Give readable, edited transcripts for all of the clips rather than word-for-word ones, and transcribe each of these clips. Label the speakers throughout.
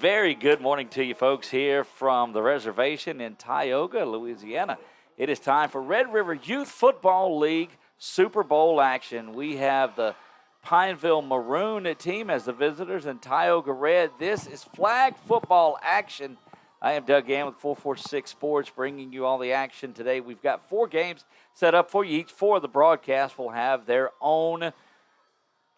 Speaker 1: very good morning to you folks here from the reservation in Tioga, Louisiana. It is time for Red River Youth Football League Super Bowl action. We have the Pineville Maroon team as the visitors and Tioga Red. This is flag football action. I am Doug Gann with 446 Sports bringing you all the action today. We've got 4 games set up for you. Each 4 of the broadcasts will have their own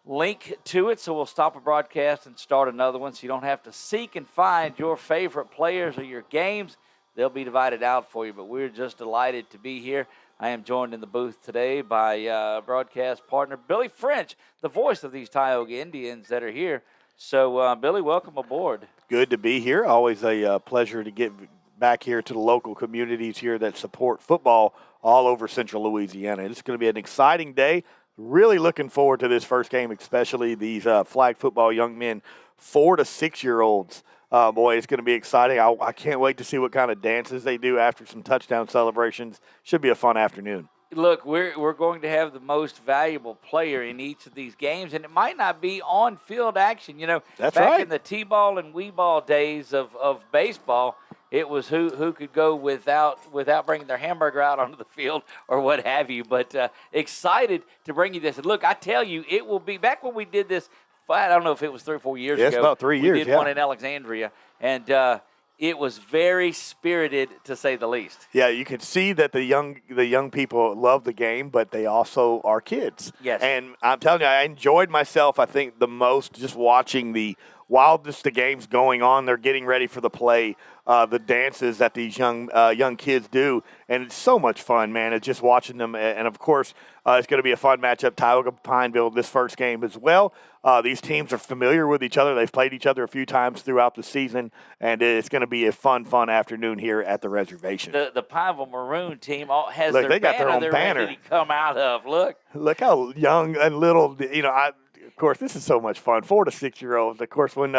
Speaker 1: link to it, so we'll stop a broadcast and start another one so you don't have to seek and find your favorite players or your games. They'll be divided out for you, but we're just delighted to be here. I am joined in the booth today by broadcast partner Billy French, the voice of these Tioga Indians that are here. So, Billy, welcome aboard.
Speaker 2: Good to be here. Always a pleasure to get back here to the local communities here that support football all over central Louisiana. It's going to be an exciting day. Really looking forward to this first game, especially these flag football young men, 4 to 6-year-olds. Boy, it's going to be exciting. I can't wait to see what kind of dances they do after some touchdown celebrations. Should be a fun afternoon.
Speaker 1: Look, we're going to have the most valuable player in each of these games, and it might not be on-field action. You know,
Speaker 2: That's
Speaker 1: back
Speaker 2: right.
Speaker 1: in the T-ball and Wee-ball days of baseball, it was who could go without bringing their hamburger out onto the field or what have you. But excited to bring you this. And look, I tell you, it will be back when we did this. I don't know if it was 3 or 4 years ago.
Speaker 2: It's about 3 years.
Speaker 1: We did one in Alexandria, and it was very spirited, to say the least.
Speaker 2: Yeah, you can see that the young people love the game, but they also are kids.
Speaker 1: Yes.
Speaker 2: And I'm telling you, I enjoyed myself, I think, the most just watching while the game's going on, they're getting ready for the play, the dances that these young kids do. And it's so much fun, man. It's just watching them. And, of course, it's going to be a fun matchup, Tioga-Pineville, this first game as well. These teams are familiar with each other. They've played each other a few times throughout the season, and it's going to be a fun afternoon here at the reservation.
Speaker 1: The Pineville Maroon team has
Speaker 2: Look,
Speaker 1: their
Speaker 2: they got their own
Speaker 1: they're
Speaker 2: banner.
Speaker 1: ready to come out of.
Speaker 2: Look how young and little, of course, this is so much fun. 4 to 6-year-olds. Of course, when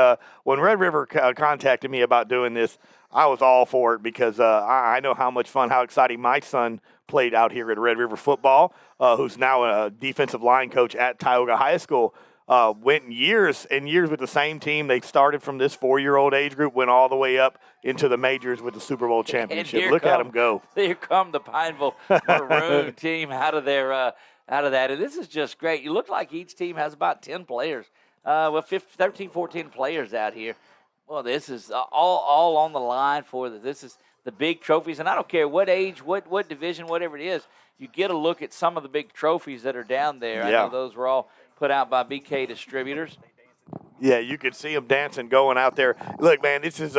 Speaker 2: Red River contacted me about doing this, I was all for it because I know how much fun, how exciting my son played out here at Red River football, who's now a defensive line coach at Tioga High School. Went years and years with the same team. They started from this 4-year-old age group, went all the way up into the majors with the Super Bowl championship. Look at them go.
Speaker 1: Here come the Pineville Maroon team out of that. And this is just great. You look like each team has about 10 players. 13, 14 players out here. Well, this is all on the line for this is the big trophies. And I don't care what age, what division, whatever it is, you get a look at some of the big trophies that are down there.
Speaker 2: Yeah.
Speaker 1: I know those were all put out by BK Distributors.
Speaker 2: Yeah, you could see them dancing, going out there. Look, man, this is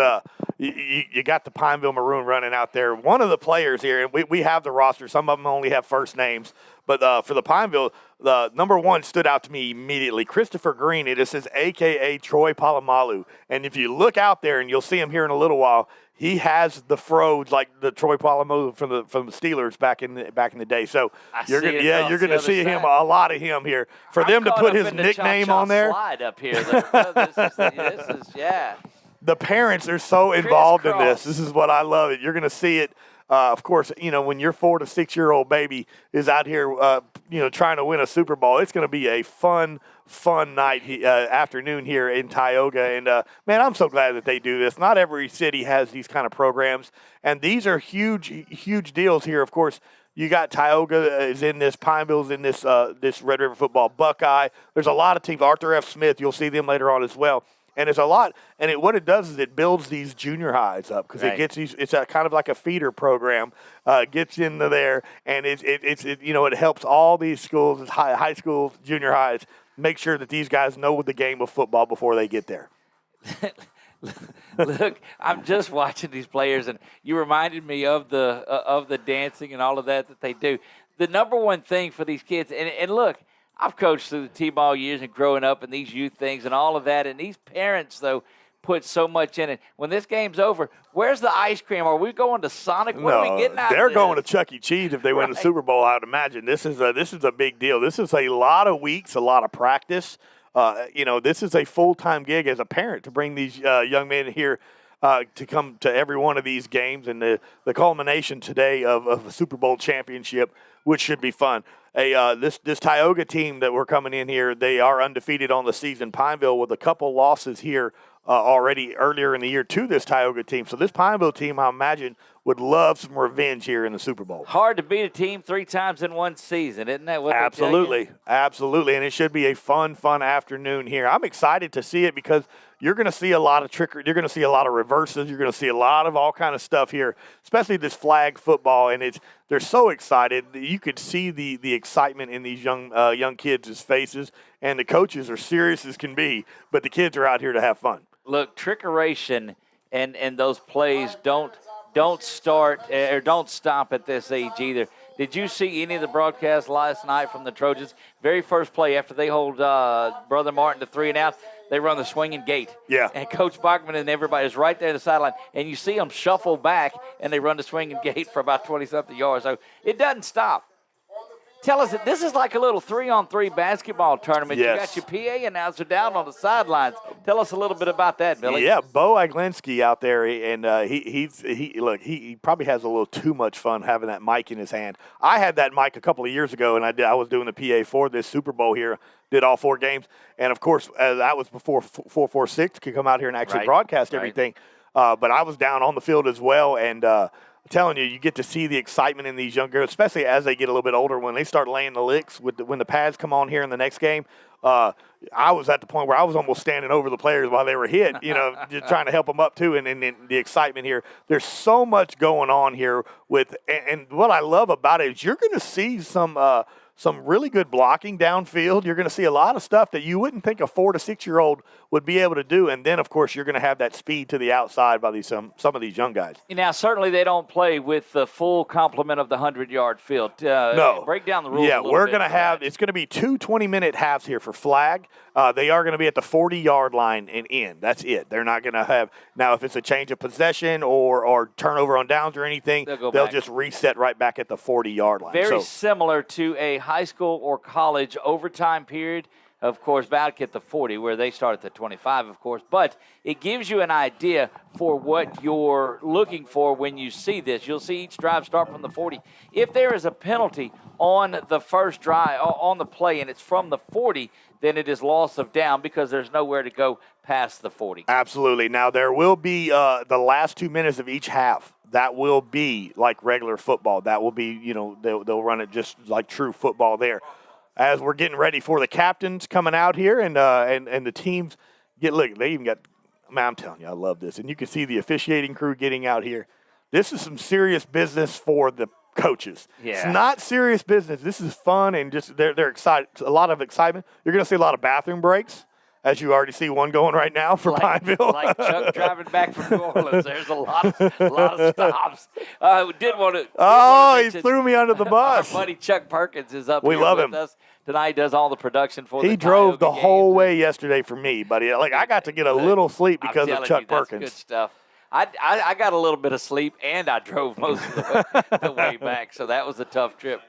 Speaker 2: you got the Pineville Maroon running out there. One of the players here, and we have the roster. Some of them only have first names. But for the Pineville, the number 1 stood out to me immediately. Christopher Green, it says a.k.a. Troy Polamalu. And if you look out there, and you'll see him here in a little while, he has the froze like the Troy Polamalu from the Steelers back in the day. So you're gonna see him, a lot of him here. For them to put his nickname on there.
Speaker 1: Slide up here. This is yeah.
Speaker 2: The parents are so involved in this. This is what I love it. You're going to see it. Of course, when your 4 to 6-year-old baby is out here, trying to win a Super Bowl, it's going to be a fun night, afternoon here in Tioga. And, man, I'm so glad that they do this. Not every city has these kind of programs. And these are huge deals here. Of course, you got Tioga is in this, Pineville's in this Red River football Buckeye. There's a lot of teams. Arthur F. Smith, you'll see them later on as well. And it's a lot, and what it does is it builds these junior highs up because
Speaker 1: Right.
Speaker 2: it's a kind of like a feeder program. Gets into there, and it helps all these schools, high schools, junior highs, make sure that these guys know the game of football before they get there.
Speaker 1: Look, I'm just watching these players, and you reminded me of the dancing and all of that they do. The number one thing for these kids, and look, I've coached through the T-ball years and growing up in these youth things and all of that, and these parents, though, put so much in it. When this game's over, where's the ice cream? Are we going to Sonic? What are we getting out
Speaker 2: they're
Speaker 1: of this?
Speaker 2: going to Chuck E. Cheese if they win the Super Bowl, I would imagine. This is a big deal. This is a lot of weeks, a lot of practice. This is a full-time gig as a parent to bring these young men here to come to every one of these games, and the culmination today of a Super Bowl championship, which should be fun. This Tioga team that we're coming in here, they are undefeated on the season. Pineville with a couple losses here already earlier in the year to this Tioga team. So this Pineville team, I imagine, would love some revenge here in the Super Bowl.
Speaker 1: Hard to beat a team 3 times in one season, isn't that what they tell you?
Speaker 2: Absolutely. And it should be a fun afternoon here. I'm excited to see it because you're going to see a lot of trickery. You're going to see a lot of reverses. You're going to see a lot of all kind of stuff here, especially this flag football. And they're so excited. You could see the excitement in these young kids' faces. And the coaches are serious as can be, but the kids are out here to have fun.
Speaker 1: Look, trickeration and those plays don't start or don't stop at this age either. Did you see any of the broadcasts last night from the Trojans? Very first play after they hold Brother Martin to 3.5, they run the swinging gate.
Speaker 2: Yeah.
Speaker 1: And Coach Bachman and everybody is right there at the sideline, and you see them shuffle back, and they run the swinging gate for about 20-something yards. So it doesn't stop. Tell us that this is like a little 3-on-3 basketball tournament.
Speaker 2: Yes.
Speaker 1: You got your PA announcer down on the sidelines. Tell us a little bit about that, Billy.
Speaker 2: Yeah, Bo Aglinski out there, and he probably has a little too much fun having that mic in his hand. I had that mic a couple of years ago, and I was doing the PA for this Super Bowl here. Did all 4 games, and of course that was before 446 could come out here and actually broadcast everything. But I was down on the field as well, and I'm telling you, you get to see the excitement in these young girls, especially as they get a little bit older. When they start laying the licks, when the pads come on here in the next game, I was at the point where I was almost standing over the players while they were hit, just trying to help them up too. And the excitement here, there's so much going on here and what I love about it is you're going to see some really good blocking downfield. You're going to see a lot of stuff that you wouldn't think a 4 to 6-year-old would be able to do. And then, of course, you're going to have that speed to the outside by some of these young guys.
Speaker 1: Now, certainly they don't play with the full complement of the 100-yard field.
Speaker 2: No.
Speaker 1: Break down the rules
Speaker 2: Yeah,
Speaker 1: a little
Speaker 2: we're
Speaker 1: bit
Speaker 2: going to have – it's going to be 2 20-minute halves here for flag. They are going to be at the 40-yard line and in. That's it. They're not going to have – now, if it's a change of possession or turnover on downs or anything, they'll just reset right back at the 40-yard line.
Speaker 1: Very similar to a high school or college overtime period. Of course, back at the 40, where they start at the 25, of course. But it gives you an idea for what you're looking for when you see this. You'll see each drive start from the 40. If there is a penalty on the first drive, on the play, and it's from the 40, then it is loss of down because there's nowhere to go past the 40.
Speaker 2: Absolutely. Now, there will be the last 2 minutes of each half. That will be like regular football. That will be, they'll run it just like true football there. As we're getting ready for the captains coming out here and the teams they even got, man, I'm telling you, I love this. And you can see the officiating crew getting out here. This is some serious business for the coaches.
Speaker 1: Yeah.
Speaker 2: It's not serious business. This is fun and just they're excited. A lot of excitement. You're going to see a lot of bathroom breaks, as you already see one going right now for Pineville.
Speaker 1: Like Chuck driving back from New Orleans. There's a lot of stops.
Speaker 2: He threw me under the bus.
Speaker 1: Our buddy Chuck Perkins is up
Speaker 2: we
Speaker 1: here
Speaker 2: love
Speaker 1: with
Speaker 2: him.
Speaker 1: us tonight. Does all the production for
Speaker 2: He drove the whole way yesterday for me, buddy. I got to get a little sleep because of Chuck Perkins.
Speaker 1: That's good stuff. I got a little bit of sleep, and I drove most of the way back, so that was a tough trip.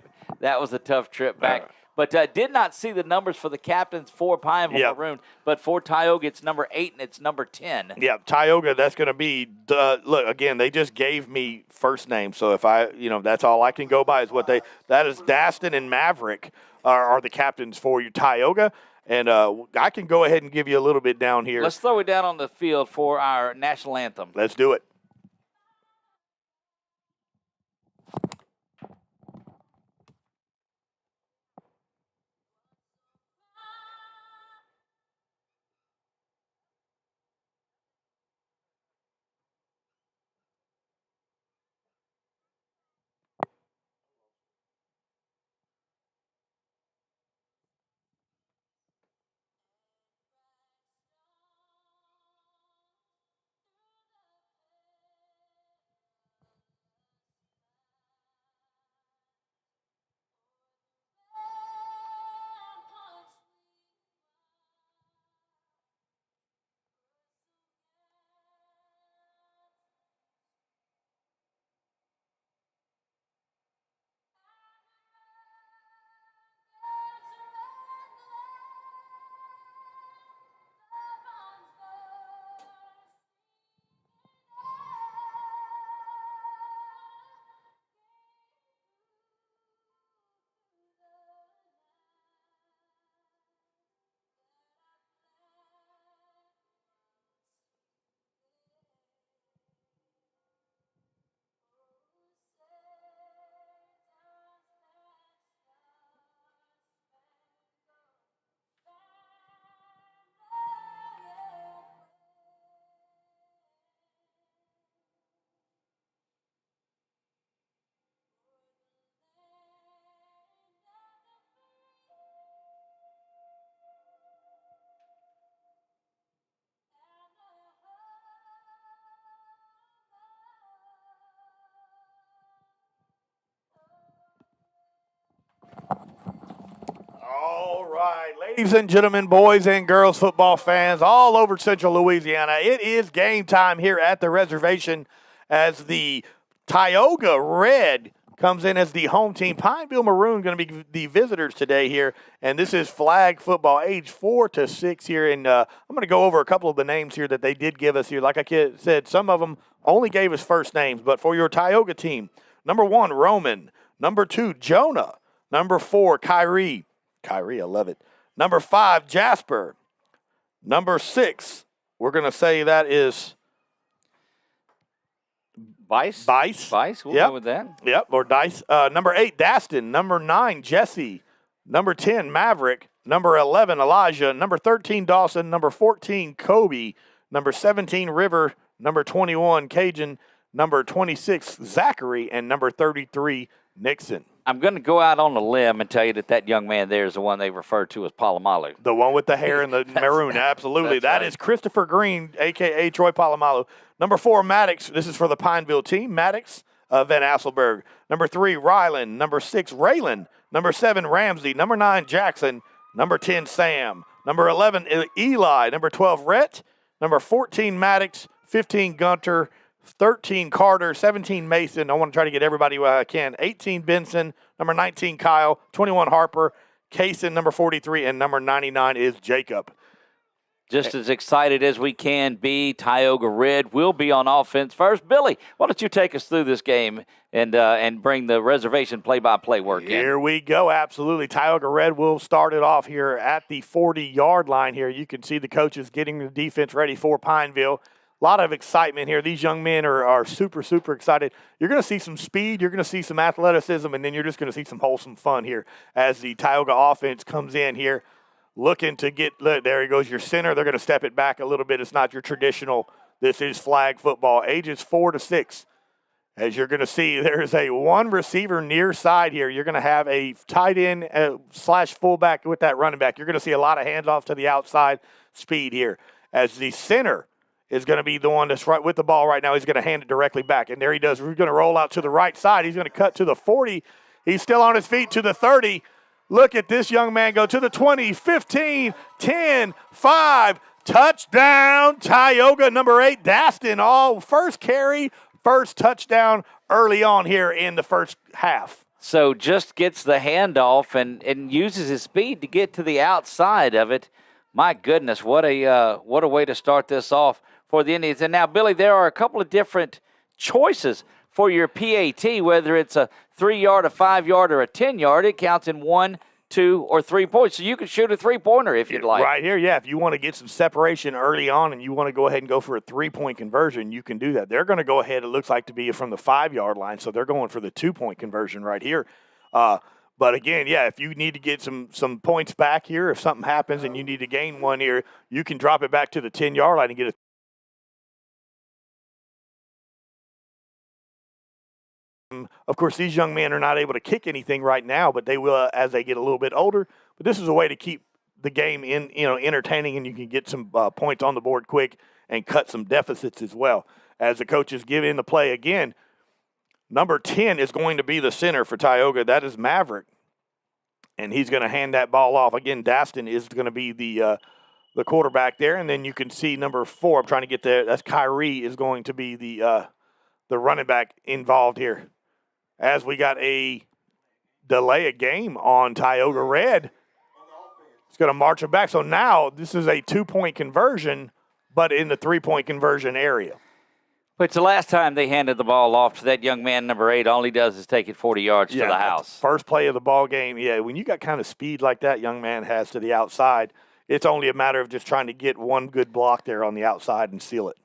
Speaker 1: Back. But did not see the numbers for the captains for Pineville Maroon, but for Tioga, it's number 8 and it's number 10.
Speaker 2: Yeah, Tioga, that's going to be, look, again, they just gave me first name. So if that's all I can go by is that is Daston and Maverick are the captains for you, Tioga. And I can go ahead and give you a little bit down here.
Speaker 1: Let's throw it down on the field for our national anthem.
Speaker 2: Let's do it. right, ladies and gentlemen, boys and girls, football fans all over Central Louisiana, it is game time here at the reservation as the Tioga Red comes in as the home team. Pineville Maroon going to be the visitors today here, and this is flag football, age 4 to 6 here. And I'm going to go over a couple of the names here that they did give us here. Like I said, some of them only gave us first names, but for your Tioga team, number 1, Roman. Number 2, Jonah. Number 4, Kyrie, I love it. Number 5, Jasper. Number 6, we're going to say that is
Speaker 1: Vice. We'll go with that.
Speaker 2: Yep, or Dice. Number 8, Daston. Number 9, Jesse. Number 10, Maverick. Number 11, Elijah. Number 13, Dawson. Number 14, Kobe. Number 17, River. Number 21, Cajun. Number 26, Zachary. And number 33, Nixon.
Speaker 1: I'm going to go out on a limb and tell you that young man there is the one they refer to as Palomalu.
Speaker 2: The one with the hair and the maroon, absolutely. That is Christopher Green, a.k.a. Troy Palomalu. Number 4, Maddox. This is for the Pineville team. Maddox Van Asselberg. Number 3, Ryland. Number 6, Raylan. Number 7, Ramsey. Number 9, Jackson. Number 10, Sam. Number 11, Eli. Number 12, Rhett. Number 14, Maddox. 15, Gunter. 13, Carter. 17, Mason. I want to try to get everybody where I can. 18, Benson. Number 19, Kyle. 21, Harper. Kaysen, number 43. And number 99 is Jacob.
Speaker 1: Just as excited as we can be, Tioga Red will be on offense first. Billy, why don't you take us through this game and bring the reservation play-by-play work in?
Speaker 2: Here we go, absolutely. Tioga Red will start it off here at the 40-yard line here. You can see the coaches getting the defense ready for Pineville. A lot of excitement here. These young men are super, super excited. You're going to see some speed. You're going to see some athleticism, and then you're just going to see some wholesome fun here as the Tioga offense comes in here looking to get – there he goes, your center. They're going to step it back a little bit. It's not your traditional – this is flag football. Ages 4 to 6. As you're going to see, there's a one receiver near side here. You're going to have a tight end slash fullback with that running back. You're going to see a lot of handoff to the outside speed here as the center – is going to be the one that's right with the ball right now. He's going to hand it directly back. And there he does. We're going to roll out to the right side. He's going to cut to the 40. He's still on his feet to the 30. Look at this young man go to the 20, 15, 10, 5. Touchdown, Tioga. Number 8, Daston. First carry, first touchdown early on here in the first half.
Speaker 1: So just gets the handoff and uses his speed to get to the outside of it. My goodness, what a way to start this off for the Indians. And now, Billy, there are a couple of different choices for your PAT, whether it's a 3-yard, a 5-yard, or a 10-yard. It counts in 1, 2, or 3 points. So you can shoot a 3-pointer if you'd like.
Speaker 2: Right here, yeah. If you want to get some separation early on and you want to go ahead and go for a 3-point conversion, you can do that. They're going to go ahead, it looks like, to be from the 5-yard line, so they're going for the 2-point conversion right here. But again, yeah, if you need to get some points back here, if something happens and you need to gain one here, you can drop it back to the 10-yard line and get a. Of course, these young men are not able to kick anything right now, but they will as they get a little bit older. But this is a way to keep the game entertaining, and you can get some points on the board quick and cut some deficits as well. As the coaches give in the play again, number 10 is going to be the center for Tioga. That is Maverick, and he's going to hand that ball off. Again, Daston is going to be the quarterback there, and then you can see number 4. I'm trying to get there. That's Kyrie is going to be the running back involved here. As we got a delay of game on Tioga Red. It's going to march it back. So now this is a 2-point conversion, but in the 3-point conversion area.
Speaker 1: But the last time they handed the ball off to that young man, number 8, all he does is take it 40 yards to the house.
Speaker 2: First play of the ball game. Yeah, when you got kind of speed like that young man has to the outside, it's only a matter of just trying to get one good block there on the outside and seal it.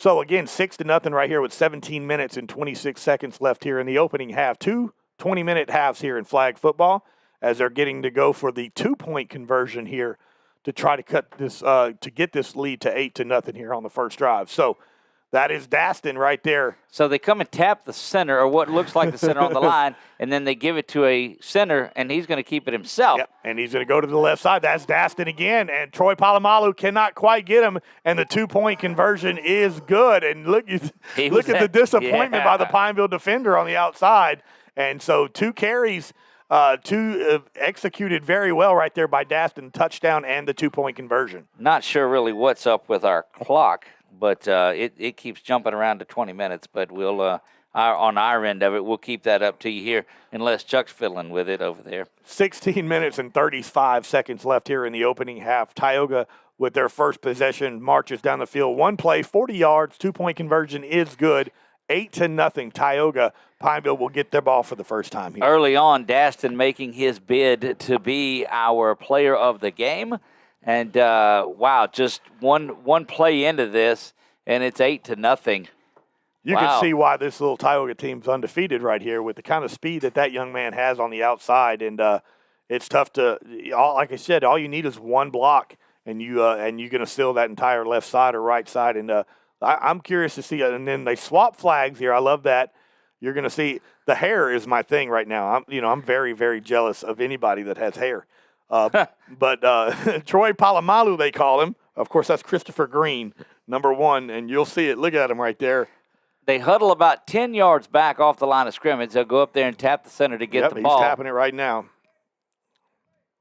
Speaker 2: So, again, 6-0 right here with 17 minutes and 26 seconds left here in the opening half. 2 20-minute halves here in flag football as they're getting to go for the 2-point conversion here to try to cut this to get this lead to 8-0 here on the first drive. So, that is Daston right there.
Speaker 1: So they come and tap the center, or what looks like the center on the line, and then they give it to a center, and he's going to keep it himself.
Speaker 2: Yep, and he's going to go to the left side. That's Daston again, and Troy Palomalu cannot quite get him, and the 2-point conversion is good. And look at the disappointment by the Pineville defender on the outside. And so 2 carries Executed very well right there by Daston, touchdown and the 2-point conversion.
Speaker 1: Not sure really what's up with our clock, but it keeps jumping around to 20 minutes. But we'll on our end of it, we'll keep that up to you here, unless Chuck's fiddling with it over there.
Speaker 2: 16 minutes and 35 seconds left here in the opening half. Tioga, with their first possession, marches down the field. One play, 40 yards, 2-point conversion is good. 8-0. Tioga. Pineville will get their ball for the first time here.
Speaker 1: Early on, Daston making his bid to be our player of the game. And, wow, just one play into this, and it's 8-0.
Speaker 2: You can see why this little Tioga team's undefeated right here with the kind of speed that young man has on the outside. And it's tough to, like I said, all you need is one block, and you're going to seal that entire left side or right side. And I'm curious to see it. And then they swap flags here. I love that. You're going to see the hair is my thing right now. I'm very, very jealous of anybody that has hair. But Troy Polamalu, they call him. Of course, that's Christopher Green, number 1, and you'll see it. Look at him right there.
Speaker 1: They huddle about 10 yards back off the line of scrimmage. They'll go up there and tap the center to get the ball.
Speaker 2: He's tapping it right now.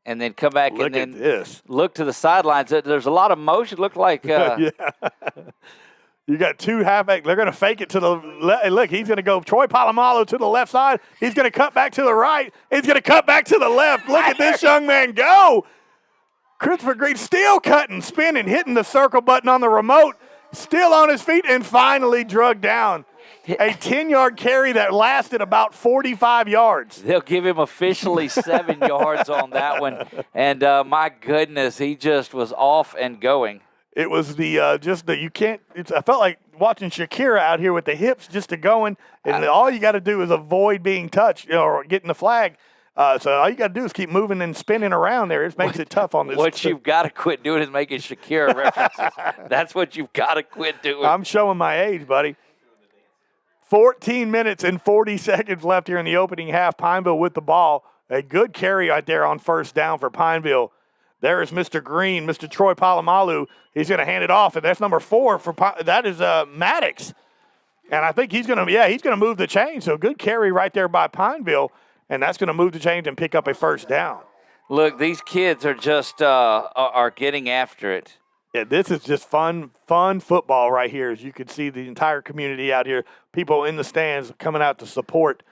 Speaker 1: And then come back
Speaker 2: look
Speaker 1: and
Speaker 2: at this.
Speaker 1: Look to the sidelines. There's a lot of motion. Look like
Speaker 2: yeah. You got 2 halfback. They're going to fake it to the left. Look, he's going to go Troy Polamalu to the left side. He's going to cut back to the right. He's going to cut back to the left. Look at this young man go. Christopher Green still cutting, spinning, hitting the circle button on the remote. Still on his feet and finally drugged down. A 10-yard carry that lasted about 45 yards.
Speaker 1: They'll give him officially 7 yards on that one. And my goodness, he just was off and going.
Speaker 2: It was I felt like watching Shakira out here with the hips just going. And all you got to do is avoid being touched or getting the flag. So all you got to do is keep moving and spinning around there. It makes it tough on this.
Speaker 1: What you've got to quit doing is making Shakira references. That's what you've got to quit doing.
Speaker 2: I'm showing my age, buddy. 14 minutes and 40 seconds left here in the opening half. Pineville with the ball. A good carry right there on first down for Pineville. There is Mr. Green, Mr. Troy Polamalu. He's going to hand it off, and that's number 4 for that is Maddox. And I think he's going to move the chain. So good carry right there by Pineville. And that's going to move the chains and pick up a first down.
Speaker 1: Look, these kids are just are getting after it.
Speaker 2: Yeah, this is just fun football right here. As you can see the entire community out here, people in the stands coming out to support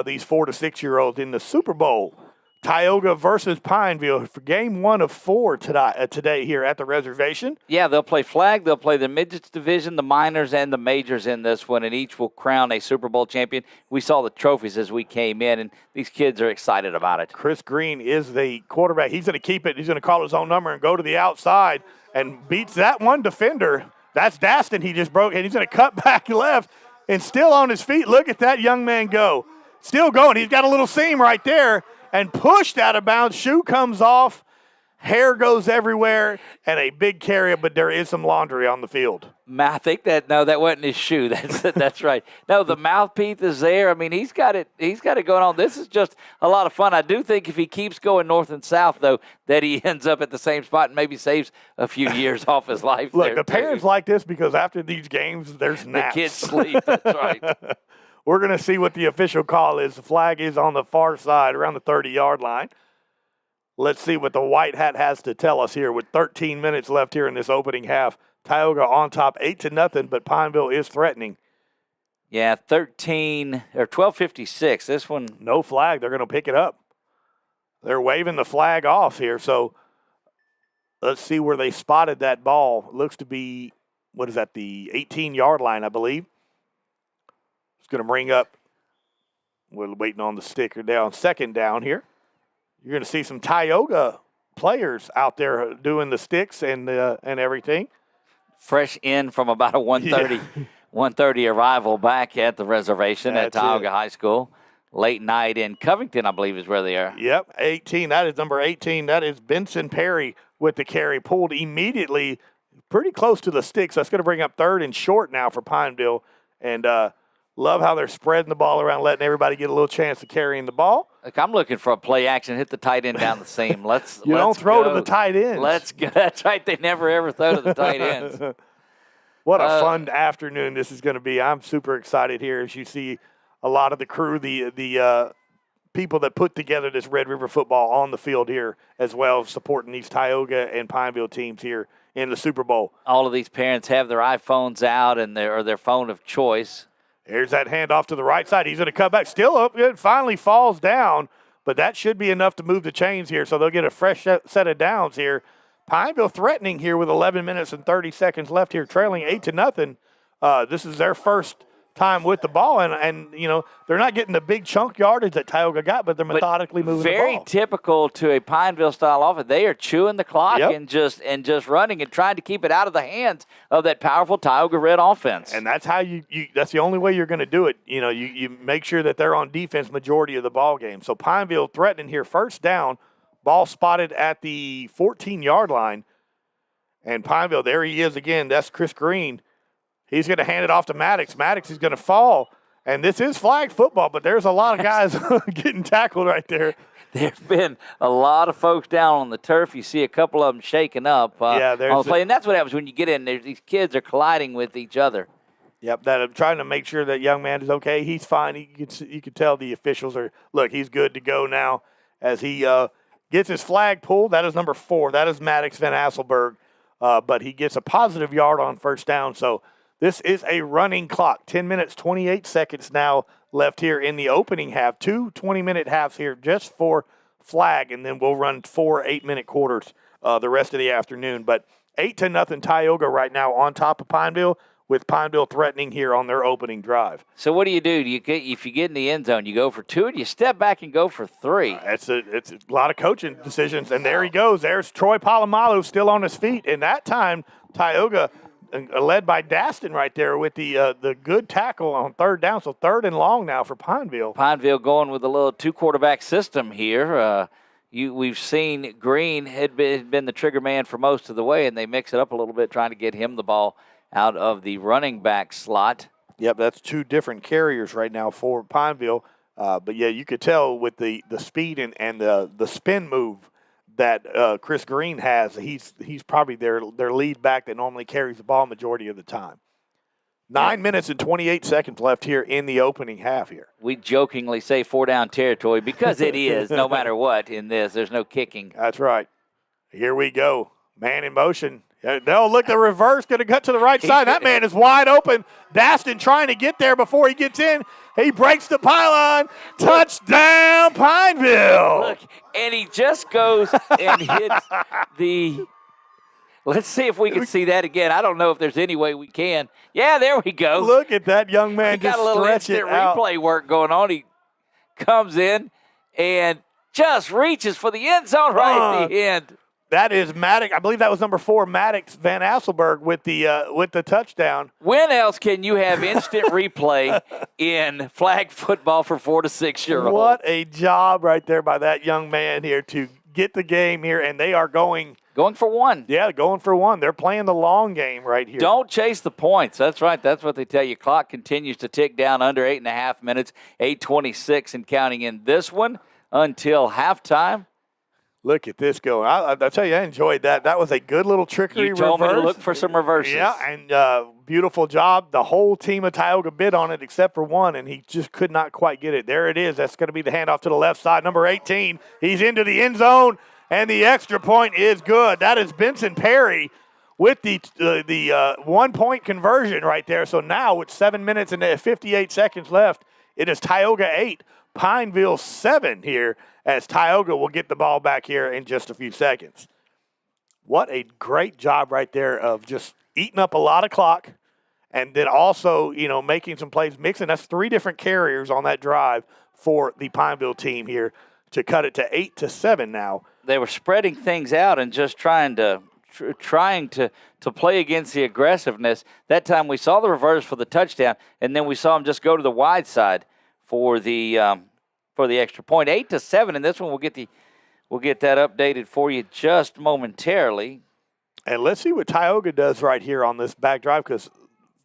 Speaker 2: these 4 to 6-year-olds in the Super Bowl. Tioga versus Pineville for game 1 of 4 today here at the reservation.
Speaker 1: Yeah, they'll play flag. They'll play the midgets division, the minors, and the majors in this one, and each will crown a Super Bowl champion. We saw the trophies as we came in, and these kids are excited about it.
Speaker 2: Chris Green is the quarterback. He's going to keep it. He's going to call his own number and go to the outside and beats that one defender. That's Daston. He just broke, and he's going to cut back left and still on his feet. Look at that young man go. Still going. He's got a little seam right there. And pushed out of bounds. Shoe comes off. Hair goes everywhere. And a big carry, but there is some laundry on the field.
Speaker 1: I think that wasn't his shoe. That's right. No, the mouthpiece is there. I mean, he's got it going on. This is just a lot of fun. I do think if he keeps going north and south, though, that he ends up at the same spot and maybe saves a few years off his life.
Speaker 2: Look, the parents like this because after these games, there's naps.
Speaker 1: The kids sleep. That's right.
Speaker 2: We're going to see what the official call is. The flag is on the far side around the 30-yard line. Let's see what the white hat has to tell us here with 13 minutes left here in this opening half. Tioga on top 8-0, but Pineville is threatening.
Speaker 1: Yeah, 12:56. This one.
Speaker 2: No flag. They're going to pick it up. They're waving the flag off here. So let's see where they spotted that ball. Looks to be, the 18-yard line, I believe. Going to bring up, we're waiting on the sticker down, second down here. You're going to see some Tioga players out there doing the sticks and everything.
Speaker 1: Fresh in from about a 1:30 arrival back at the reservation at Tioga High School. Late night in Covington, I believe, is where they are.
Speaker 2: Yep, 18. That is number 18. That is Benson Perry with the carry. Pulled immediately pretty close to the sticks. That's going to bring up 3rd and short now for Pineville. And love how they're spreading the ball around, letting everybody get a little chance of carrying the ball.
Speaker 1: Look, I'm looking for a play action. Hit the tight end down the seam. Let's
Speaker 2: don't throw to the tight ends.
Speaker 1: Let's go. That's right. They never ever throw to the tight ends.
Speaker 2: What a fun afternoon this is going to be. I'm super excited here as you see a lot of the crew, the people that put together this Red River football on the field here as well, supporting these Tioga and Pineville teams here in the Super Bowl.
Speaker 1: All of these parents have their iPhones out and their phone of choice.
Speaker 2: Here's that handoff to the right side. He's going to come back. Still up. It finally falls down, but that should be enough to move the chains here, so they'll get a fresh set of downs here. Pineville threatening here with 11 minutes and 30 seconds left here, trailing 8-0. This is their first time with the ball, and they're not getting the big chunk yardage that Tioga got, but they're methodically moving the ball.
Speaker 1: Very typical to a Pineville-style offense. They are chewing the clock
Speaker 2: Yep.
Speaker 1: and just running and trying to keep it out of the hands of that powerful Tioga Red offense.
Speaker 2: And that's how you that's the only way you're going to do it. You make sure that they're on defense majority of the ball game. So Pineville threatening here, first down, ball spotted at the 14-yard line. And Pineville, there he is again. That's Chris Green. He's going to hand it off to Maddox. Maddox is going to fall. And this is flag football, but there's a lot of guys getting tackled right there.
Speaker 1: There's been a lot of folks down on the turf. You see a couple of them shaking up on the play. And that's what happens when you get in there. These kids are colliding with each other.
Speaker 2: Yep, that I'm trying to make sure that young man is okay. He's fine. You can tell the officials are, look, he's good to go now as he gets his flag pulled. That is number 4. That is Maddox Van Asselberg. But he gets a positive yard on first down. So this is a running clock. 10 minutes, 28 seconds now left here in the opening half. 2 20-minute halves here just for flag, and then we'll run 4 8-minute quarters the rest of the afternoon. But 8-0 Tioga right now on top of Pineville, with Pineville threatening here on their opening drive.
Speaker 1: So what do? If you get in the end zone, you go for 2, and you step back and go for 3.
Speaker 2: It's a lot of coaching decisions, and there he goes. There's Troy Palomalu still on his feet, and that time Tioga led by Daston right there with the good tackle on third down. So 3rd and long now for Pineville.
Speaker 1: Pineville going with a little 2-quarterback system here. We've seen Green had been the trigger man for most of the way, and they mix it up a little bit, trying to get him the ball out of the running back slot.
Speaker 2: Yep, that's 2 different carriers right now for Pineville. But, yeah, you could tell with the speed and the spin move that Chris Green has. He's probably their lead back that normally carries the ball majority of the time. 9 minutes and 28 seconds left here in the opening half here.
Speaker 1: We jokingly say 4-down territory because it is, no matter what in this. There's no kicking.
Speaker 2: That's right. Here we go. Man in motion. No, look, the reverse going to cut to the right side. That man is wide open. Daston trying to get there before he gets in. He breaks the pylon. Touchdown, Pineville.
Speaker 1: Look, and he just goes and hits the – let's see if we can see that again. I don't know if there's any way we can. Yeah, there we go.
Speaker 2: Look at that young man just
Speaker 1: got a little
Speaker 2: stretch
Speaker 1: instant
Speaker 2: it out.
Speaker 1: replay work going on. He comes in and just reaches for the end zone right at the end.
Speaker 2: That is Maddox. I believe that was number 4, Maddox Van Asselberg with the touchdown.
Speaker 1: When else can you have instant replay in flag football for 4 to 6-year-olds?
Speaker 2: What a job right there by that young man here to get the game here, and they are going
Speaker 1: for 1.
Speaker 2: Yeah, going for 1. They're playing the long game right here.
Speaker 1: Don't chase the points. That's right. That's what they tell you. Clock continues to tick down under 8.5 minutes, 8:26 and counting in this one until halftime.
Speaker 2: Look at this going. I'll tell you, I enjoyed that. That was a good little trickery
Speaker 1: reverse. You told me to look for some reverses.
Speaker 2: Yeah, and beautiful job. The whole team of Tioga bid on it except for one, and he just could not quite get it. There it is. That's going to be the handoff to the left side. Number 18, he's into the end zone, and the extra point is good. That is Benson Perry with the 1-point conversion right there. So now with 7 minutes and 58 seconds left, it is Tioga 8, Pineville 7 here, as Tioga will get the ball back here in just a few seconds. What a great job right there of just eating up a lot of clock and then also, making some plays, mixing. That's 3 different carriers on that drive for the Pineville team here to cut it to 8-7 now.
Speaker 1: They were spreading things out and just trying to play against the aggressiveness. That time we saw the reverse for the touchdown, and then we saw him just go to the wide side for the extra point. 8-7, and this one we'll get that updated for you just momentarily.
Speaker 2: And let's see what Tioga does right here on this back drive, because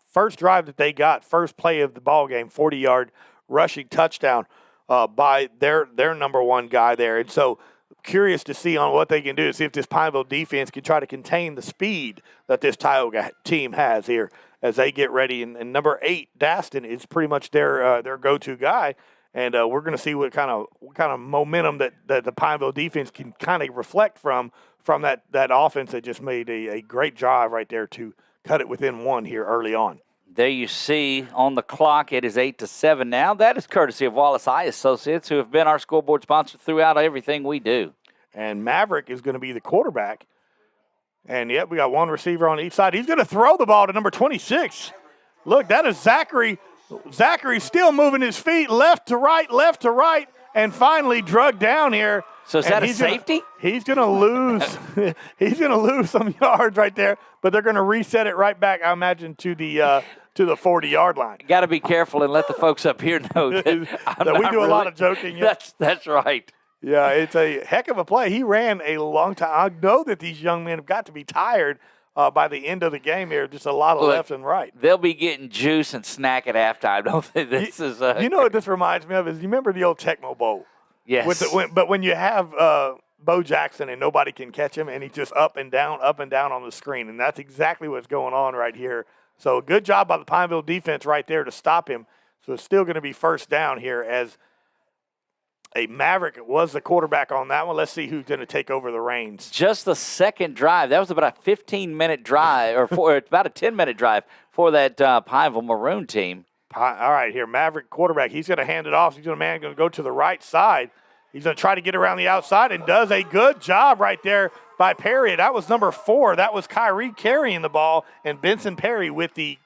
Speaker 2: first drive that they got, first play of the ball game, 40-yard rushing touchdown by their number 1 guy there. And so curious to see on what they can do to see if this Pineville defense can try to contain the speed that this Tioga team has here as they get ready. And number 8, Daston, is pretty much their go-to guy. And we're going to see what kind of momentum that the Pineville defense can kind of reflect from that offense that just made a great drive right there to cut it within one here early on.
Speaker 1: There you see on the clock, it is 8-7 now. That is courtesy of Wallace Eye Associates, who have been our scoreboard sponsor throughout everything we do.
Speaker 2: And Maverick is going to be the quarterback. And, yep, we got one receiver on each side. He's going to throw the ball to number 26. Look, that is Zachary. Zachary's still moving his feet left to right, and finally drugged down here.
Speaker 1: So is that a safety?
Speaker 2: He's going to lose. He's going to lose some yards right there, but they're going to reset it right back, I imagine, to the 40-yard line.
Speaker 1: Got to be careful and let the folks up here know that
Speaker 2: we do a lot of joking.
Speaker 1: That's right.
Speaker 2: Yeah, it's a heck of a play. He ran a long time. I know that these young men have got to be tired by the end of the game here. Just a lot of left and right.
Speaker 1: They'll be getting juice and snack at halftime, don't they? This is.
Speaker 2: You know what this reminds me of is you remember the old Tecmo Bowl?
Speaker 1: Yes.
Speaker 2: But when you have Bo Jackson and nobody can catch him, and he's just up and down on the screen, and that's exactly what's going on right here. So good job by the Pineville defense right there to stop him. So it's still going to be first down here as a Maverick was the quarterback on that one. Let's see who's going to take over the reins.
Speaker 1: Just the second drive. That was about a 15-minute drive, or about a 10-minute drive for that Pineville Maroon team.
Speaker 2: All right, here, Maverick quarterback. He's going to hand it off. He's going to go to the right side. He's going to try to get around the outside and does a good job right there by Perry. That was number 4. That was Kyrie carrying the ball, and Benson Perry with the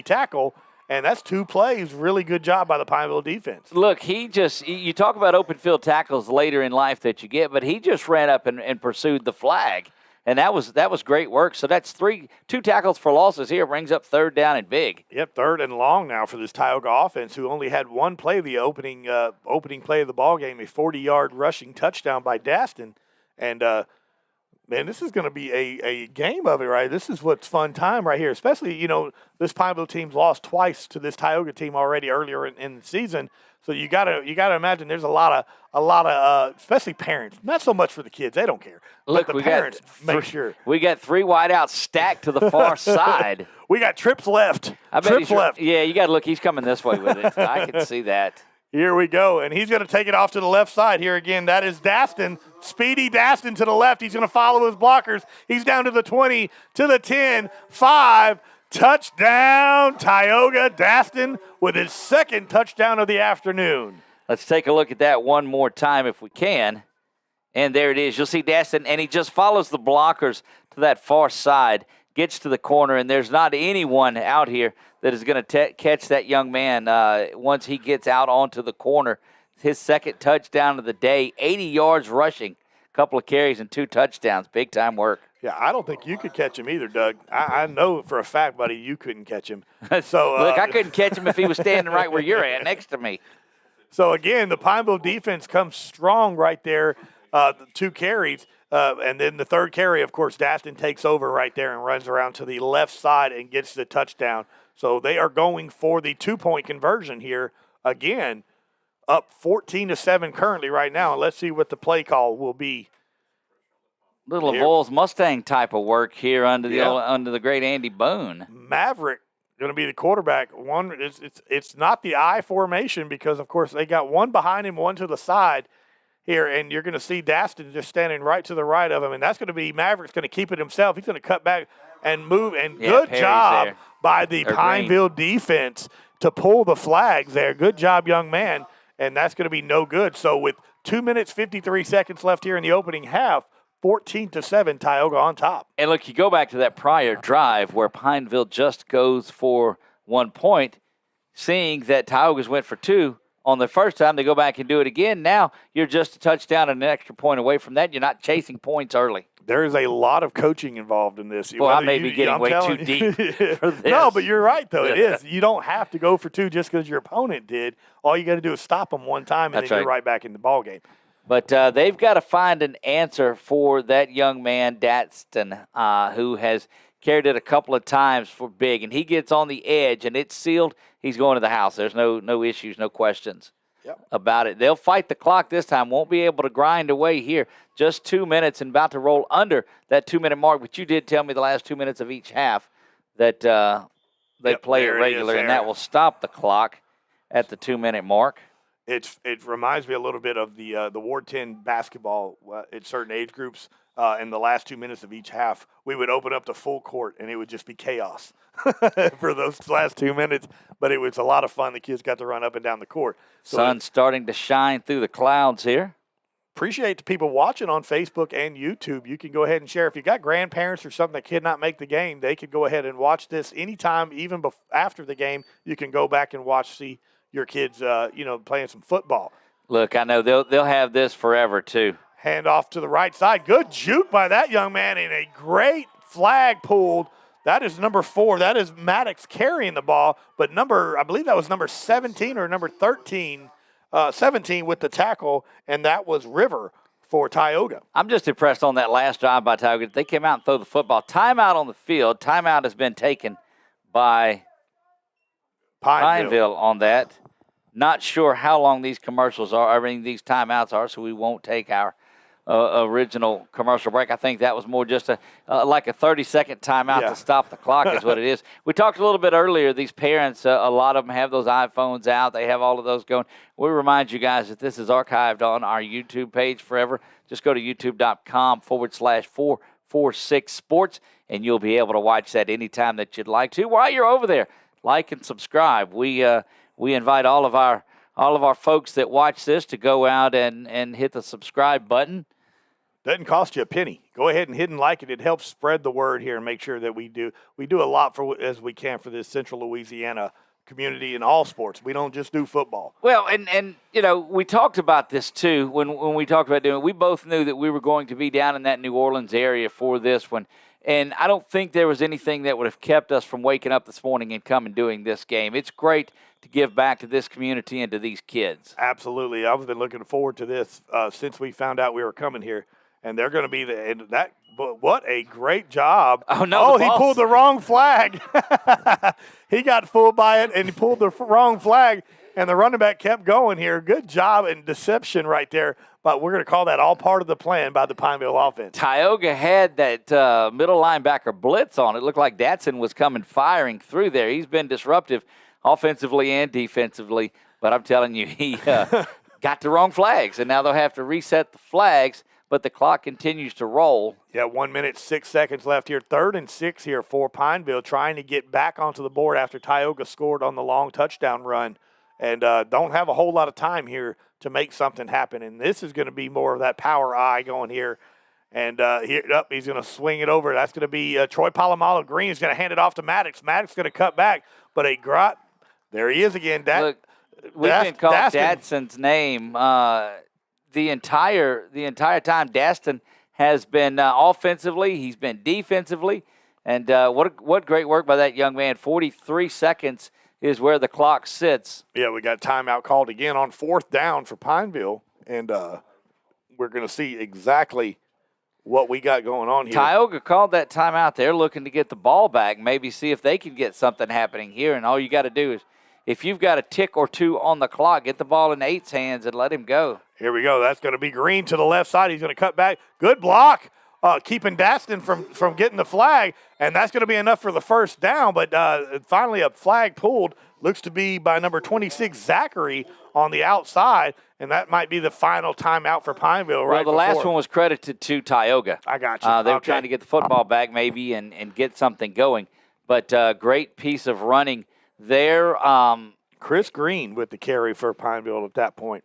Speaker 2: tackle. And that's 2 plays. Really good job by the Pineville defense.
Speaker 1: Look, you talk about open field tackles later in life that you get, but he just ran up and pursued the flag. And that was great work. So that's 2 tackles for losses here. Brings up third down and big.
Speaker 2: Yep, third and long now for this Tioga offense, who only had one play the opening play of the ball game, a 40-yard rushing touchdown by Daston. And, man, this is going to be a game of it, right? This is what's fun time right here, especially, this Pineville team's lost twice to this Tioga team already earlier in the season. So you gotta imagine there's a lot of especially parents. Not so much for the kids; they don't care.
Speaker 1: Look,
Speaker 2: but the parents make sure.
Speaker 1: We got 3 wideouts stacked to the far side.
Speaker 2: We got trips left. Trips left.
Speaker 1: Yeah, you got to look. He's coming this way with it. I can see that.
Speaker 2: Here we go, and he's going to take it off to the left side here again. That is Daston, speedy Daston to the left. He's going to follow his blockers. He's down to the 20, to the 10, 5. Touchdown, Tioga. Daston with his second touchdown of the afternoon.
Speaker 1: Let's take a look at that one more time if we can. And there it is. You'll see Daston, and he just follows the blockers to that far side, gets to the corner, and there's not anyone out here that is going to catch that young man once he gets out onto the corner. His second touchdown of the day, 80 yards rushing, a couple of carries and 2 touchdowns. Big-time work.
Speaker 2: Yeah, I don't think you could catch him either, Doug. I know for a fact, buddy, you couldn't catch him. So
Speaker 1: look, I couldn't catch him if he was standing right where you're at, next to me.
Speaker 2: So, again, the Pineville defense comes strong right there, the 2 carries. And then the third carry, of course, Daston takes over right there and runs around to the left side and gets the touchdown. So they are going for the 2-point conversion here. Again, up 14-7 currently right now. And let's see what the play call will be.
Speaker 1: Little Vols Mustang type of work here under the great Andy Boone.
Speaker 2: Maverick going to be the quarterback. It's not the I formation because, of course, they got one behind him, one to the side here, and you're going to see Daston just standing right to the right of him, and that's going to be Maverick's going to keep it himself. He's going to cut back and move, and good
Speaker 1: Perry's
Speaker 2: job
Speaker 1: there.
Speaker 2: by the Pineville defense to pull the flags there. Good job, young man, and that's going to be no good. So with 2 minutes, 53 seconds left here in the opening half, 14-7, Tioga on top.
Speaker 1: And look, you go back to that prior drive where Pineville just goes for 1 point, seeing that Tioga's went for 2 on the first time. They go back and do it again. Now you're just a touchdown and an extra point away from that. You're not chasing points early.
Speaker 2: There is a lot of coaching involved in this.
Speaker 1: Well, I may be getting way too deep for this.
Speaker 2: No, but you're right, though. It is. You don't have to go for 2 just because your opponent did. All you got to do is stop them one time, and then you're right back in the ball game.
Speaker 1: But they've got to find an answer for that young man, Daston, who has carried it a couple of times for big. And he gets on the edge, and it's sealed. He's going to the house. There's no issues, no questions about it. They'll fight the clock this time. Won't be able to grind away here. Just 2 minutes and about to roll under that 2-minute mark. But you did tell me the last 2 minutes of each half that they play it regular, and that will stop the clock at the 2-minute mark.
Speaker 2: It reminds me a little bit of the Ward 10 basketball at certain age groups. In the last 2 minutes of each half, we would open up the full court, and it would just be chaos for those last 2 minutes. But it was a lot of fun. The kids got to run up and down the court. So
Speaker 1: Sun's starting to shine through the clouds here.
Speaker 2: Appreciate the people watching on Facebook and YouTube. You can go ahead and share. If you got grandparents or something that could not make the game, they could go ahead and watch this anytime, even after the game. You can go back and see your kids, playing some football.
Speaker 1: Look, I know they'll have this forever too.
Speaker 2: Hand off to the right side. Good juke by that young man, and a great flag pulled. That is number 4. That is Maddox carrying the ball, but I believe that was number 17 or number 13. 17 with the tackle, and that was River for Tioga.
Speaker 1: I'm just impressed on that last drive by Tioga. They came out and threw the football. Timeout on the field. Timeout has been taken by Pineville on that. Not sure how long these commercials are. These timeouts are, so we won't take our original commercial break. I think that was more just like a 30-second timeout to stop the clock is what it is. We talked a little bit earlier. These parents, a lot of them have those iPhones out. They have all of those going. We remind you guys that this is archived on our YouTube page forever. Just go to youtube.com/446sports, and you'll be able to watch that anytime that you'd like to. While you're over there, like and subscribe. We invite all of our folks that watch this to go out and hit the subscribe button.
Speaker 2: Doesn't cost you a penny. Go ahead and hit and like it. It helps spread the word here and make sure that we do a lot as we can for this Central Louisiana community in all sports. We don't just do football.
Speaker 1: Well, and we talked about this too when we talked about doing it. We both knew that we were going to be down in that New Orleans area for this one. And I don't think there was anything that would have kept us from waking up this morning and coming doing this game. It's great to give back to this community and to these kids.
Speaker 2: Absolutely. I've been looking forward to this since we found out we were coming here. And they're going to be what a great job.
Speaker 1: Oh, no.
Speaker 2: He pulled the wrong flag. He got fooled by it, and he pulled the wrong flag, and the running back kept going here. Good job and deception right there. But we're going to call that all part of the plan by the Pineville offense.
Speaker 1: Tioga had that middle linebacker blitz on. It looked like Datson was coming firing through there. He's been disruptive offensively and defensively. But I'm telling you, he got the wrong flags, and now they'll have to reset the flags. But the clock continues to roll.
Speaker 2: Yeah, 1 minute, 6 seconds left here. 3rd and 6 here for Pineville, trying to get back onto the board after Tioga scored on the long touchdown run. And don't have a whole lot of time here to make something happen. And this is going to be more of that power eye going here. And he's going to swing it over. That's going to be Troy Palomalo. Green is going to hand it off to Maddox. Maddox going to cut back. But there he is again.
Speaker 1: Look, we've been called Datson's name the entire time. Daston has been offensively. He's been defensively. And what great work by that young man. 43 seconds is where the clock sits.
Speaker 2: Yeah, we got timeout called again on 4th down for Pineville. And we're going to see exactly what we got going on here.
Speaker 1: Tioga called that timeout. They're looking to get the ball back, maybe see if they can get something happening here. And all you got to do is, if you've got a tick or two on the clock, get the ball in 8's hands and let him go.
Speaker 2: Here we go. That's going to be Green to the left side. He's going to cut back. Good block, keeping Daston from getting the flag, and that's going to be enough for the first down. But finally a flag pulled. Looks to be by number 26, Zachary, on the outside, and that might be the final timeout for Pineville right
Speaker 1: Well, the last one was credited to Tioga.
Speaker 2: I got you.
Speaker 1: They were trying to get the football back maybe and get something going. But great piece of running there.
Speaker 2: Chris Green with the carry for Pineville at that point.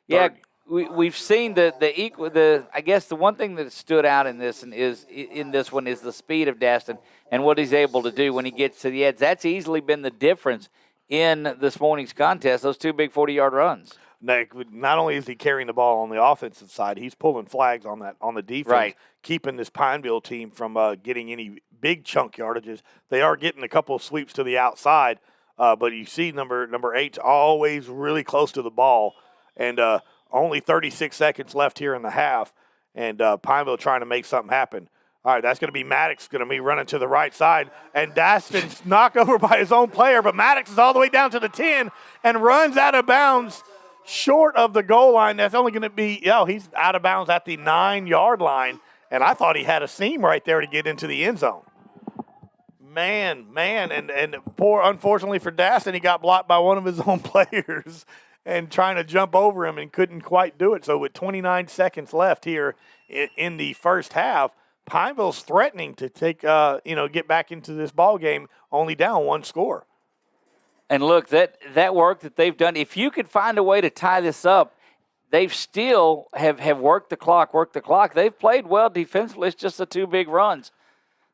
Speaker 1: Yeah, we've seen I guess the one thing that stood out in this is the speed of Daston and what he's able to do when he gets to the edge. That's easily been the difference in this morning's contest, those 2 big 40-yard runs.
Speaker 2: Not only is he carrying the ball on the offensive side, he's pulling flags on the defense,
Speaker 1: right,
Speaker 2: keeping this Pineville team from getting any big chunk yardages. They are getting a couple of sweeps to the outside, but you see number 8's always really close to the ball, and only 36 seconds left here in the half, and Pineville trying to make something happen. All right, that's going to be Maddox going to be running to the right side, and Daston's knocked over by his own player, but Maddox is all the way down to the 10 and runs out of bounds short of the goal line. That's only going to be, he's out of bounds at the 9-yard line, and I thought he had a seam right there to get into the end zone. Man, and poor, unfortunately for Daston, he got blocked by one of his own players. and trying to jump over him and couldn't quite do it. So with 29 seconds left here in the first half, Pineville's threatening to take, get back into this ball game, only down one score.
Speaker 1: And look, that work that they've done, if you could find a way to tie this up, they've still have worked the clock. They've played well defensively. It's just the two big runs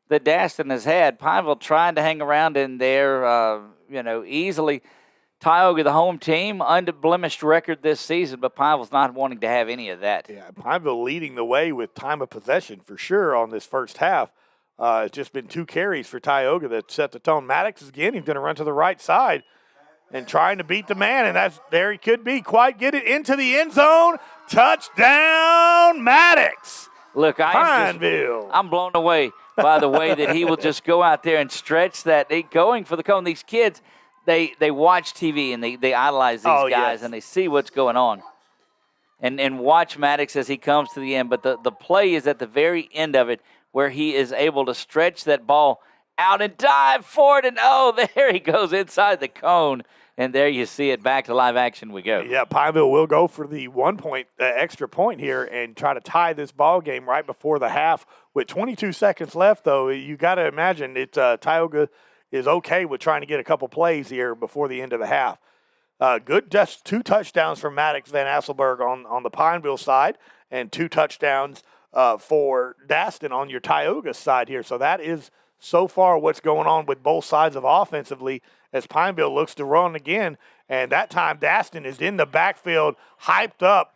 Speaker 1: that Daston has had. Pineville trying to hang around in there, easily. Tioga, the home team, unblemished record this season, but Pineville's not wanting to have any of that.
Speaker 2: Yeah, Pineville leading the way with time of possession for sure on this first half. It's just been 2 carries for Tioga that set the tone. Maddox again, he's going to run to the right side and trying to beat the man, and there he could be. Quite get it into the end zone. Touchdown, Maddox.
Speaker 1: Look,
Speaker 2: Pineville.
Speaker 1: I'm blown away by the way that he will just go out there and stretch that. Going for the cone. These kids, they watch TV and they idolize these guys, and they see what's going on. And watch Maddox as he comes to the end. But the play is at the very end of it where he is able to stretch that ball out and dive for it. And, there he goes inside the cone. And there you see it. Back to live action we go.
Speaker 2: Yeah, Pineville will go for the 1 point, extra point here and try to tie this ball game right before the half. With 22 seconds left, though, you got to imagine Tioga is okay with trying to get a couple plays here before the end of the half. Good, just 2 touchdowns from Maddox Van Asselberg on the Pineville side and 2 touchdowns for Daston on your Tioga side here. So that is so far what's going on with both sides of offensively as Pineville looks to run again. And that time Daston is in the backfield, hyped up,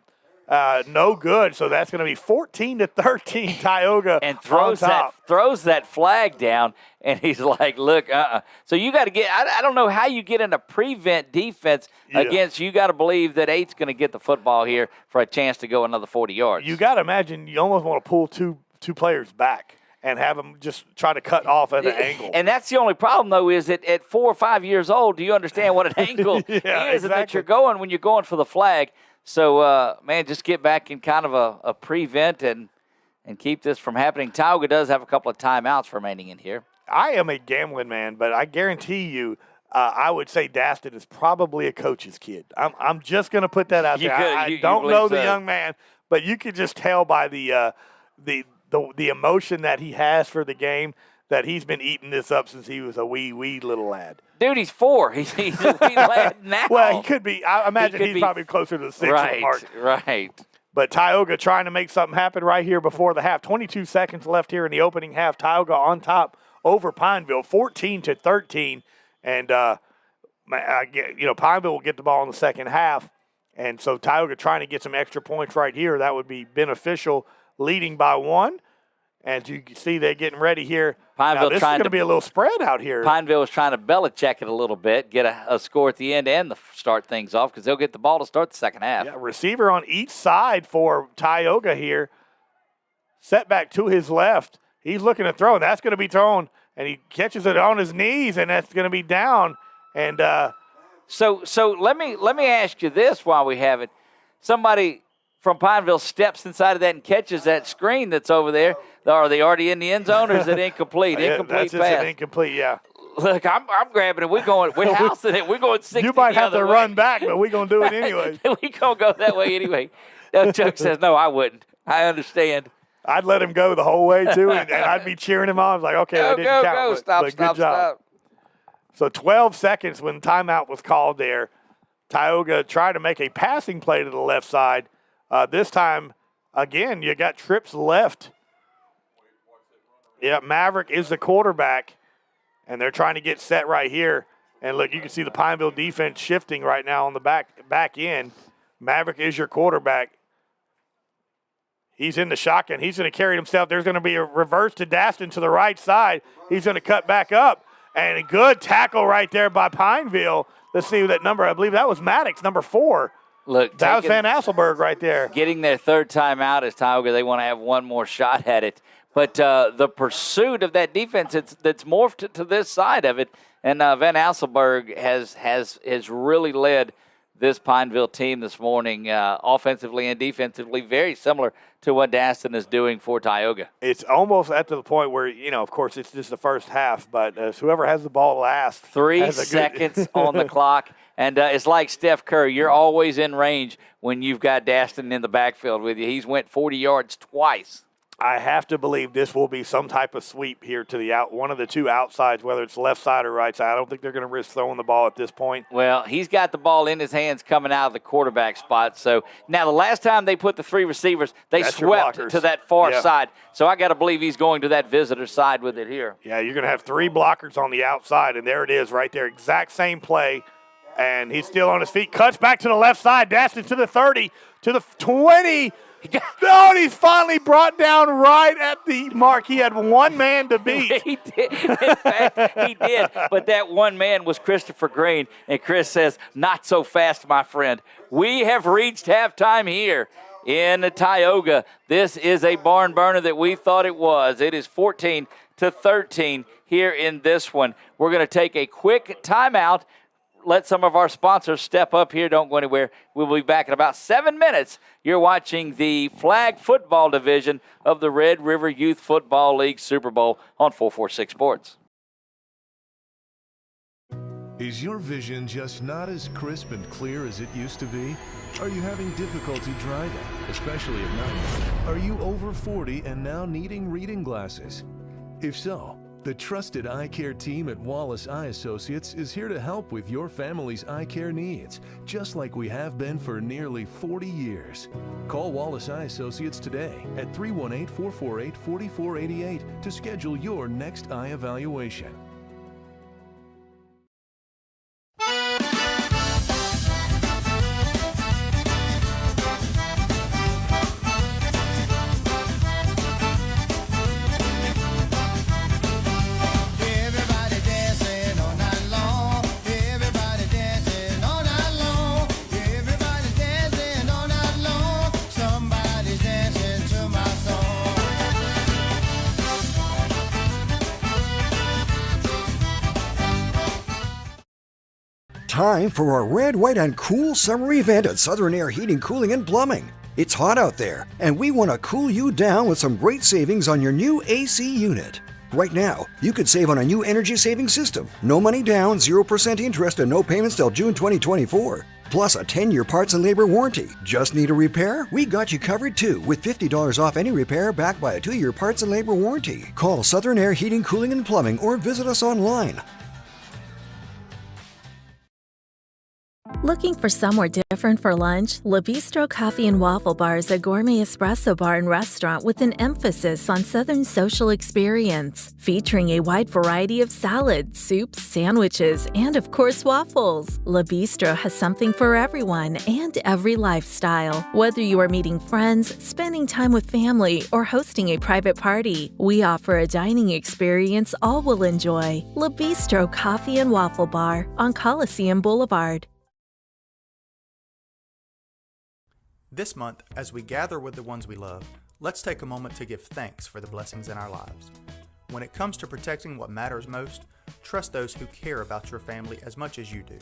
Speaker 2: no good. So that's going to be 14-13 Tioga
Speaker 1: and throws that flag down. And he's like, look, So you got to get – I don't know how you get in a prevent defense against – you got to believe that 8's going to get the football here for a chance to go another 40 yards.
Speaker 2: You got to imagine you almost want to pull two players back and have them just try to cut off at an angle.
Speaker 1: And that's the only problem, though, is that at 4 or 5 years old, do you understand what an angle is
Speaker 2: exactly.
Speaker 1: that you're going when you're going for the flag? So, just get back in kind of a prevent and keep this from happening. Tioga does have a couple of timeouts remaining in here.
Speaker 2: I am a gambling man, but I guarantee you I would say Daston is probably a coach's kid. I'm just going to put that out there. I don't know the young man, but you could just tell by the emotion that he has for the game that he's been eating this up since he was a wee little lad.
Speaker 1: Dude, he's 4. He's a wee lad now.
Speaker 2: Well, he could be. I imagine he's probably closer to the 6 mark.
Speaker 1: Right.
Speaker 2: But Tioga trying to make something happen right here before the half. 22 seconds left here in the opening half. Tioga on top over Pineville, 14-13. And, Pineville will get the ball in the second half. And so Tioga trying to get some extra points right here. That would be beneficial, leading by 1. As you can see, they're getting ready here. Now, this is going to be a little spread out here.
Speaker 1: Pineville was trying to Belichick it a little bit, get a score at the end and start things off because they'll get the ball to start the second half.
Speaker 2: Yeah, receiver on each side for Tioga here. Setback to his left. He's looking to throw, and that's going to be thrown. And he catches it on his knees, and that's going to be down. And
Speaker 1: So let me ask you this while we have it. Somebody from Pineville steps inside of that and catches that screen that's over there. Are they already in the end zone, or is it incomplete? Incomplete
Speaker 2: that's
Speaker 1: pass.
Speaker 2: An incomplete, yeah.
Speaker 1: Look, I'm grabbing it. We're housing it. We're going 60
Speaker 2: You might have to
Speaker 1: way.
Speaker 2: run back, but we're going to do it anyway.
Speaker 1: We're going to go that way anyway. Chuck says, no, I wouldn't. I understand.
Speaker 2: I'd let him go the whole way, too, and I'd be cheering him on. I was like, okay, that didn't count.
Speaker 1: Go, stop,
Speaker 2: good job.
Speaker 1: Stop.
Speaker 2: So 12 seconds when timeout was called there. Tioga tried to make a passing play to the left side. This time, again, you got trips left. Yeah, Maverick is the quarterback, and they're trying to get set right here. And look, you can see the Pineville defense shifting right now on the back end. Maverick is your quarterback. He's in the shotgun. He's going to carry himself. There's going to be a reverse to Daston to the right side. He's going to cut back up. And a good tackle right there by Pineville. Let's see that number. I believe that was Maddox, number 4.
Speaker 1: Look,
Speaker 2: that was Van Asselberg right there.
Speaker 1: Getting their third time out as Tioga. They want to have one more shot at it. But the pursuit of that defense, that's morphed to this side of it. And Van Asselberg has really led this Pineville team this morning, offensively and defensively, very similar to what Daston is doing for Tioga.
Speaker 2: It's almost at the point where, of course, it's just the first half, but whoever has the ball last.
Speaker 1: 3 seconds on the clock. And it's like Steph Curry. You're always in range when you've got Daston in the backfield with you. He's went 40 yards twice.
Speaker 2: I have to believe this will be some type of sweep here to one of the two outsides, whether it's left side or right side. I don't think they're going to risk throwing the ball at this point.
Speaker 1: Well, he's got the ball in his hands coming out of the quarterback spot. So now the last time they put the three receivers, they swept to that far side. So I got to believe he's going to that visitor side with it here.
Speaker 2: Yeah, you're going to have three blockers on the outside, and there it is right there. Exact same play. And he's still on his feet. Cuts back to the left side. Daston to the 30, to the 20. Oh, and he's finally brought down right at the mark. He had one man to beat.
Speaker 1: He did. In fact, he did. But that one man was Christopher Green. And Chris says, not so fast, my friend. We have reached halftime here in Tioga. This is a barn burner that we thought it was. It is 14-13 here in this one. We're going to take a quick timeout. Let some of our sponsors step up here. Don't go anywhere. We'll be back in about 7 minutes. You're watching the flag football division of the Red River Youth Football League Super Bowl on 446 Sports.
Speaker 3: Is your vision just not as crisp and clear as it used to be? Are you having difficulty driving, especially at night? Are you over 40 and now needing reading glasses? If so, the trusted eye care team at Wallace Eye Associates is here to help with your family's eye care needs, just like we have been for nearly 40 years. Call Wallace Eye Associates today at 318-448-4488 to schedule your next eye evaluation.
Speaker 4: Time for a red, white, and cool summer event at Southern Air Heating, Cooling, and Plumbing. It's hot out there, and we want to cool you down with some great savings on your new AC unit. Right now, you could save on a new energy-saving system. No money down, 0% interest, and no payments till June 2024. Plus a 10-year parts and labor warranty. Just need a repair? We got you covered too, with $50 off any repair backed by a 2-year parts and labor warranty. Call Southern Air Heating, Cooling, and Plumbing or visit us online.
Speaker 5: Looking for somewhere different for lunch? Le Bistro Coffee and Waffle Bar is a gourmet espresso bar and restaurant with an emphasis on Southern social experience, featuring a wide variety of salads, soups, sandwiches, and of course waffles. Le Bistro has something for everyone and every lifestyle. Whether you are meeting friends, spending time with family, or hosting a private party, we offer a dining experience all will enjoy. Le Bistro Coffee and Waffle Bar on Coliseum Boulevard.
Speaker 6: This month, as we gather with the ones we love, let's take a moment to give thanks for the blessings in our lives. When it comes to protecting what matters most, trust those who care about your family as much as you do.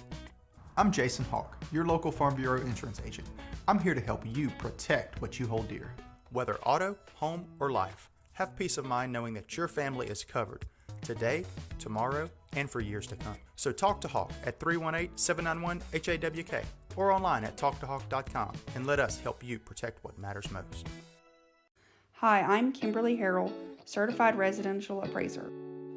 Speaker 7: I'm Jason Hawk, your local Farm Bureau insurance agent. I'm here to help you protect what you hold dear.
Speaker 6: Whether auto, home, or life, have peace of mind knowing that your family is covered today, tomorrow, and for years to come. So talk to Hawk at 318-791-HAWK or online at talktohawk.com and let us help you protect what matters most.
Speaker 8: Hi, I'm Kimberly Harrell, Certified Residential Appraiser.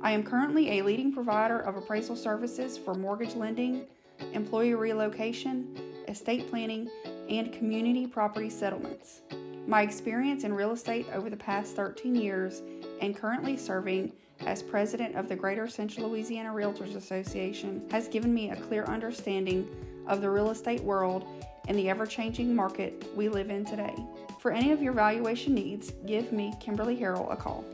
Speaker 8: I am currently a leading provider of appraisal services for mortgage lending, employee relocation, estate planning, and community property settlements. My experience in real estate over the past 13 years and currently serving as president of the Greater Central Louisiana Realtors Association has given me a clear understanding of the real estate world and the ever-changing market we live in today. For any of your valuation needs, give me, Kimberly Harrell, a call.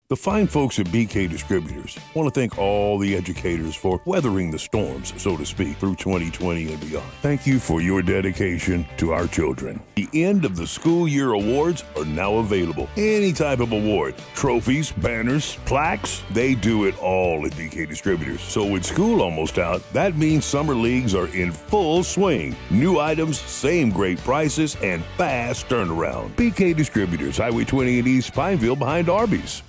Speaker 9: The fine folks at BK Distributors want to thank all the educators for weathering the storms, so to speak, through 2020 and beyond. Thank you for your dedication to our children. The end of the school year awards are now available. Any type of award, trophies, banners, plaques, they do it all at BK Distributors. So with school almost out, that means summer leagues are in full swing. New items, same great prices, and fast turnaround. BK Distributors, Highway 20 in East Pineville behind Arby's.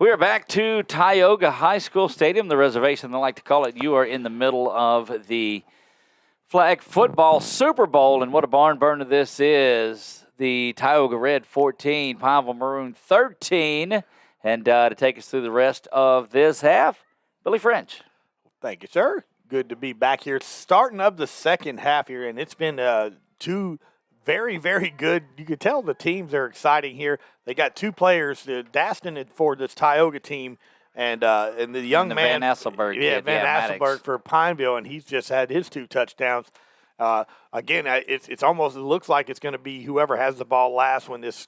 Speaker 1: We are back to Tioga High School Stadium, the reservation they like to call it. You are in the middle of the flag football Super Bowl, and what a barn burner this is. The Tioga Red 14, Pineville Maroon 13. And to take us through the rest of this half, Billy French.
Speaker 2: Thank you, sir. Good to be back here. Starting up the second half here, and it's been two very, very good. You can tell the teams are exciting here. They got two players, Daston for this Tioga team, and the young man.
Speaker 1: Van Asselberg.
Speaker 2: Yeah, Van Asselberg for Pineville, and he's just had his 2 touchdowns. Again, it looks like it's going to be whoever has the ball last when this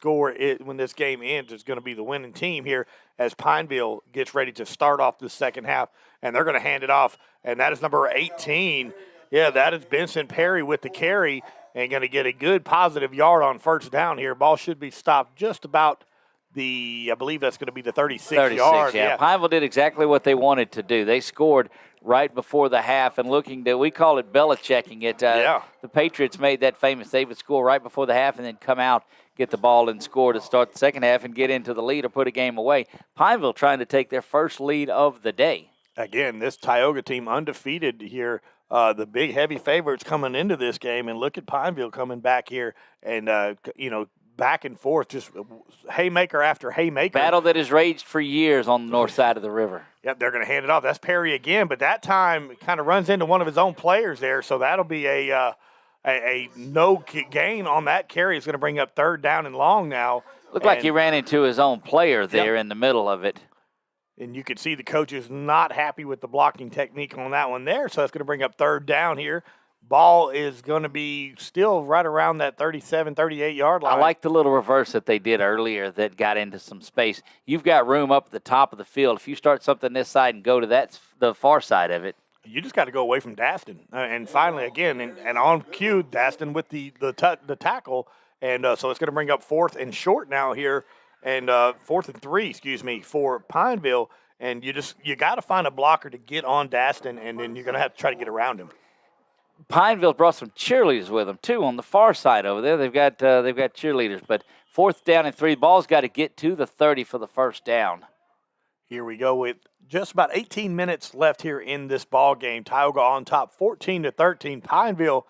Speaker 2: game ends is going to be the winning team here as Pineville gets ready to start off the second half, and they're going to hand it off, and that is number 18. Yeah, that is Benson Perry with the carry and going to get a good positive yard on first down here. Ball should be stopped just about I believe that's going to be the 36 yard.
Speaker 1: Yeah. Pineville did exactly what they wanted to do. They scored right before the half, and we call it Belichicking it. The Patriots made that famous. They would score right before the half and then come out, get the ball, and score to start the second half and get into the lead or put a game away. Pineville trying to take their first lead of the day.
Speaker 2: Again, this Tioga team undefeated here. The big heavy favorites coming into this game, and look at Pineville coming back here and, back and forth, just haymaker after haymaker.
Speaker 1: Battle that has raged for years on the north side of the river.
Speaker 2: Yep, they're going to hand it off. That's Perry again, but that time kind of runs into one of his own players there, so that'll be a no gain on that carry. It's going to bring up third down and long now.
Speaker 1: Looked like he ran into his own player there in the middle of it.
Speaker 2: And you could see the coaches not happy with the blocking technique on that one there. So that's going to bring up third down here. Ball is going to be still right around that 37, 38-yard line.
Speaker 1: I like the little reverse that they did earlier that got into some space. You've got room up at the top of the field. If you start something this side and go to the far side of it,
Speaker 2: you just got to go away from Daston. And finally, again, and on cue, Daston with the tackle. And so it's going to bring up 4th and short now here. And 4th and 3, for Pineville. And you got to find a blocker to get on Daston, and then you're going to have to try to get around him.
Speaker 1: Pineville brought some cheerleaders with them too on the far side over there. They've got cheerleaders, but 4th down and 3. The ball's got to get to the 30 for the first down.
Speaker 2: Here we go with just about 18 minutes left here in this ball game. Tioga on top, 14-13. Pineville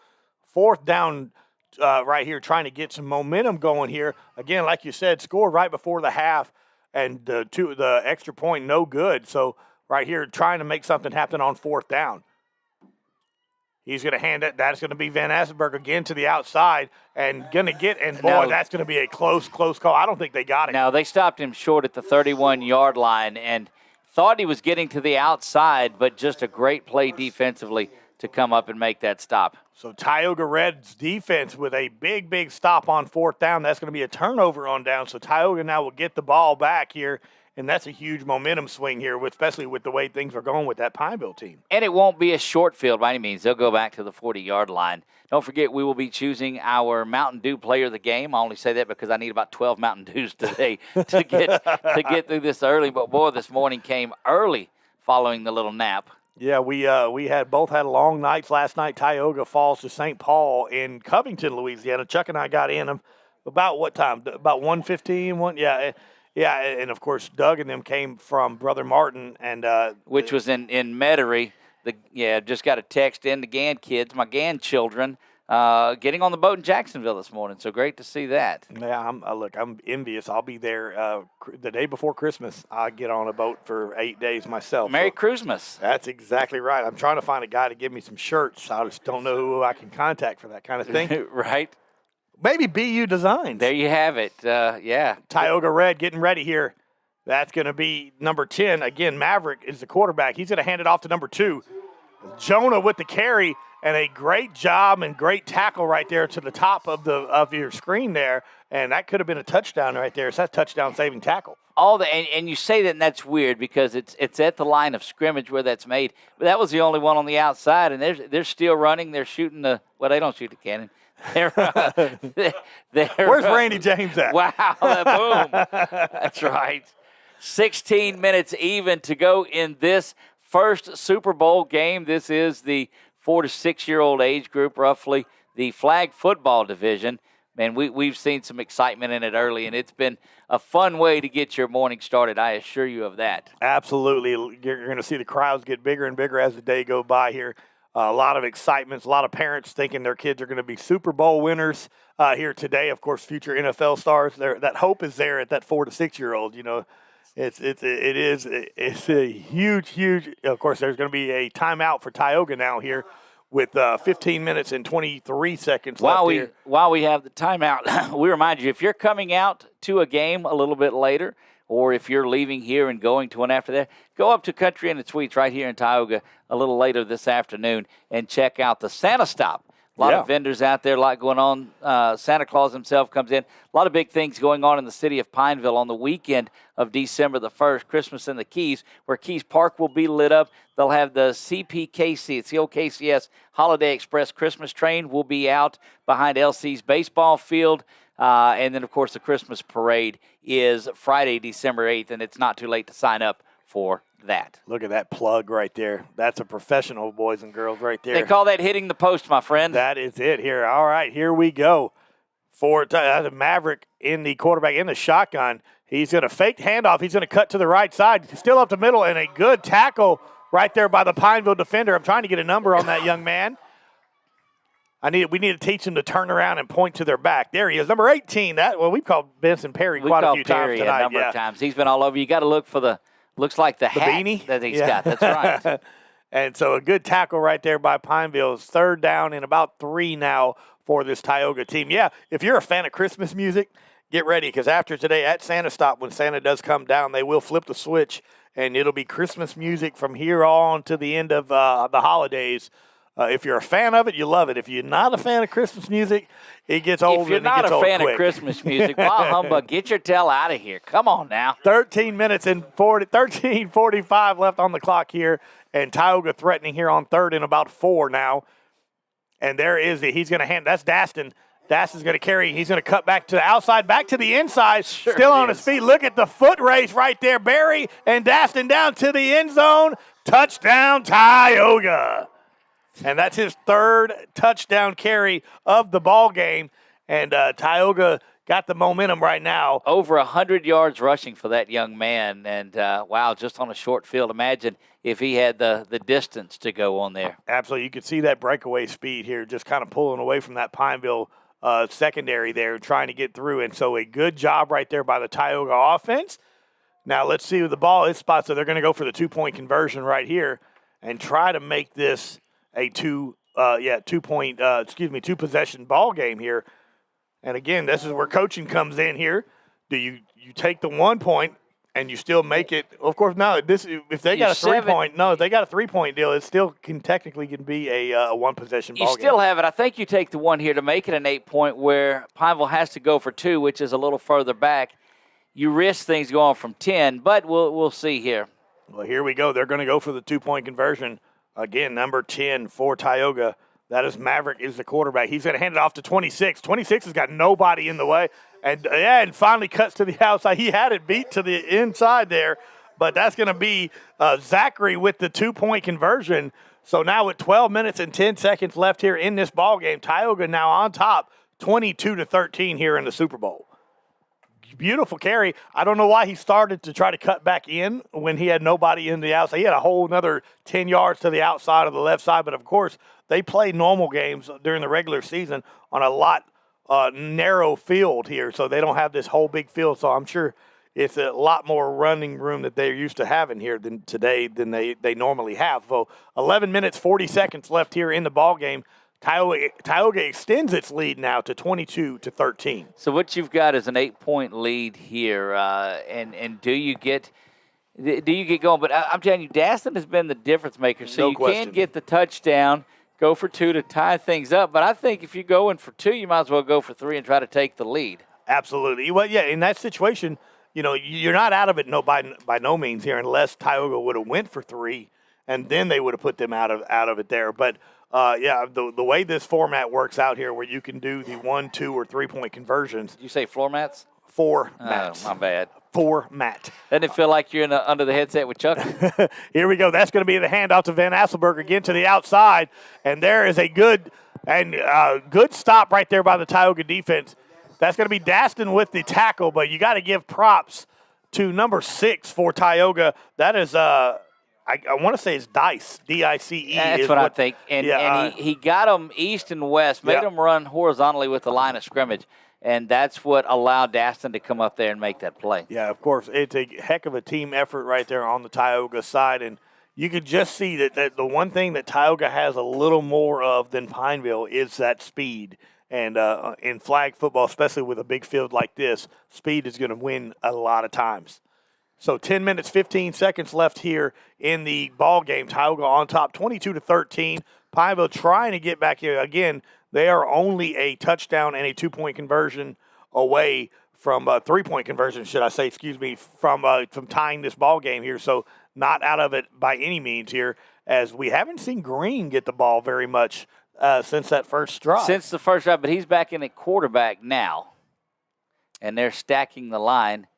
Speaker 2: 4th down. Right here, trying to get some momentum going here. Again, like you said, score right before the half, and the extra point no good. So right here, trying to make something happen on 4th down. He's going to hand it. That's going to be Van Assenberg again to the outside, and going to get. And boy, that's going to be a close call. I don't think they got it.
Speaker 1: Now they stopped him short at the 31-yard line, and thought he was getting to the outside, but just a great play defensively to come up and make that stop.
Speaker 2: So Tioga Red's defense with a big stop on 4th down. That's going to be a turnover on down. So Tioga now will get the ball back here, and that's a huge momentum swing here, especially with the way things are going with that Pineville team.
Speaker 1: And it won't be a short field by any means. They'll go back to the 40-yard line. Don't forget, we will be choosing our Mountain Dew player of the game. I only say that because I need about 12 Mountain Dews today to get through this early. But, boy, this morning came early following the little nap.
Speaker 2: Yeah, we both had long nights last night. Tioga falls to St. Paul in Covington, Louisiana. Chuck and I got in them about what time? About 1:15. Yeah, and of course Doug and them came from Brother Martin and
Speaker 1: which was in Metairie. Just got a text in the Gann kids, my Gann children, getting on the boat in Jacksonville this morning. So great to see that.
Speaker 2: Yeah, I'm envious. I'll be there the day before Christmas. I get on a boat for 8 days myself.
Speaker 1: Merry Christmas.
Speaker 2: That's exactly right. I'm trying to find a guy to give me some shirts. I just don't know who I can contact for that kind of thing.
Speaker 1: Right.
Speaker 2: Maybe BU Designs.
Speaker 1: There you have it. Yeah.
Speaker 2: Tioga Red getting ready here. That's going to be number 10. Again, Maverick is the quarterback. He's going to hand it off to number 2. Jonah with the carry, and a great job and great tackle right there to the top of your screen there. And that could have been a touchdown right there. So that's a touchdown-saving tackle.
Speaker 1: And you say that, and that's weird because it's at the line of scrimmage where that's made. But that was the only one on the outside, and they're still running. They're shooting they don't shoot the cannon.
Speaker 2: Where's Randy James at?
Speaker 1: Wow, boom. That's right. 16 minutes even to go in this first Super Bowl game. This is the 4 to 6-year-old age group, roughly, the flag football division. Man, we've seen some excitement in it early, and it's been a fun way to get your morning started. I assure you of that.
Speaker 2: Absolutely. You're going to see the crowds get bigger and bigger as the day go by here. A lot of excitement, a lot of parents thinking their kids are going to be Super Bowl winners here today. Of course, future NFL stars. That hope is there at that 4 to 6-year-old. You know, it's a huge. Of course, there's going to be a timeout for Tioga now here with 15 minutes and 23 seconds left here.
Speaker 1: While we have the timeout, we remind you, if you're coming out to a game a little bit later, or if you're leaving here and going to one after that, go up to Country Inn and Suites right here in Tioga a little later this afternoon and check out the Santa Stop. A lot of vendors out there, a lot going on. Santa Claus himself comes in. A lot of big things going on in the city of Pineville on the weekend of December the 1st, Christmas in the Keys, where Keys Park will be lit up. They'll have the CPKC, it's the old KCS Holiday Express Christmas train will be out behind LC's baseball field. And then, of course, the Christmas parade is Friday, December 8th, and it's not too late to sign up for that.
Speaker 2: Look at that plug right there. That's a professional, boys and girls, right there.
Speaker 1: They call that hitting the post, my friend.
Speaker 2: That is it here. All right, here we go. For Maverick in the quarterback in the shotgun. He's going to fake handoff. He's going to cut to the right side. Still up the middle, and a good tackle right there by the Pineville defender. I'm trying to get a number on that young man. We need to teach them to turn around and point to their back. There he is, number 18. We've called Benson Perry quite a few times tonight.
Speaker 1: A number of times. He's been all over. You got to look for looks like the hat
Speaker 2: beanie
Speaker 1: that he's got. That's right.
Speaker 2: And so a good tackle right there by Pineville. It's 3rd down and about 3 now for this Tioga team. Yeah, if you're a fan of Christmas music, get ready because after today at Santa Stop, when Santa does come down, they will flip the switch, and it'll be Christmas music from here on to the end of the holidays. If you're a fan of it, you love it. If you're not a fan of Christmas music, it gets old.
Speaker 1: If you're
Speaker 2: and it
Speaker 1: not
Speaker 2: gets
Speaker 1: a
Speaker 2: old
Speaker 1: fan
Speaker 2: quick.
Speaker 1: of Christmas music, bah humbug, get your tail out of here. Come on now.
Speaker 2: 13 minutes and 13:45 left on the clock here, and Tioga threatening here on third and about 4 now. And there is he's going to hand. That's Daston. Daston's going to carry. He's going to cut back to the outside, back to the inside.
Speaker 1: Sure
Speaker 2: still on
Speaker 1: is.
Speaker 2: his feet. Look at the foot race right there. Barry and Daston down to the end zone. Touchdown, Tioga. And that's his third touchdown carry of the ball game. And Tioga got the momentum right now.
Speaker 1: Over 100 yards rushing for that young man. And, wow, just on a short field. Imagine if he had the distance to go on there.
Speaker 2: Absolutely. You could see that breakaway speed here, just kind of pulling away from that Pineville secondary there, trying to get through. And so a good job right there by the Tioga offense. Now let's see who the ball is spot. So they're going to go for the 2-point conversion right here and try to make this a two possession ball game here. And again, this is where coaching comes in here. Do you take the 1 point and you still make it? Of course, no. If they got a 3-point, if they got a 3-point deal, it still can be a one possession ball game.
Speaker 1: You still have it. I think you take the one here to make it an 8-point where Pineville has to go for 2, which is a little further back. You risk things going from 10, but we'll see here.
Speaker 2: Well, here we go. They're going to go for the 2-point conversion. Again, number 10 for Tioga. That is Maverick is the quarterback. He's going to hand it off to 26. 26 has got nobody in the way. And finally cuts to the outside. He had it beat to the inside there, but that's going to be Zachary with the 2-point conversion. So now with 12 minutes and 10 seconds left here in this ball game, Tioga now on top, 22-13 here in the Super Bowl. Beautiful carry. I don't know why he started to try to cut back in when he had nobody in the outside. He had a whole another 10 yards to the outside of the left side, but of course they play normal games during the regular season on a lot narrow field here, so they don't have this whole big field. So I'm sure it's a lot more running room that they're used to having here than they normally have. So 11 minutes, 40 seconds left here in the ball game. Tioga extends its lead now to 22-13.
Speaker 1: So what you've got is an 8-point lead here, and do you get going? But I'm telling you, Daston has been the difference maker. So you can get the touchdown, go for 2 to tie things up. But I think if you're going for 2, you might as well go for 3 and try to take the lead.
Speaker 2: Absolutely. Well, yeah, in that situation, you're not out of it by no means here unless Tioga would have went for 3, and then they would have put them out of it there. But the way this format works out here, where you can do the 1, 2, or 3-point conversions.
Speaker 1: You say floor mats?
Speaker 2: Formats.
Speaker 1: Oh, my bad.
Speaker 2: Format.
Speaker 1: Doesn't it feel like you're under the headset with Chuck?
Speaker 2: Here we go. That's going to be the handoff to Van Asselberg again to the outside, and there is a good stop right there by the Tioga defense. That's going to be Daston with the tackle, but you got to give props to number 6 for Tioga. That is I want to say it's Dice, D-I-C-E.
Speaker 1: That's what I think. And he got them east and west, made them run horizontally with the line of scrimmage, and that's what allowed Daston to come up there and make that play.
Speaker 2: Yeah, of course. It's a heck of a team effort right there on the Tioga side, and you could just see that the one thing that Tioga has a little more of than Pineville is that speed. And in flag football, especially with a big field like this, speed is going to win a lot of times. So 10 minutes, 15 seconds left here in the ball game. Tioga on top, 22-13. Pineville trying to get back here. Again, they are only a touchdown and a 2-point conversion away from 3-point conversion, should I say, from tying this ball game here. So not out of it by any means here, as we haven't seen Green get the ball very much since that first drive.
Speaker 1: Since the first drive, but he's back in at quarterback now, and they're stacking the line.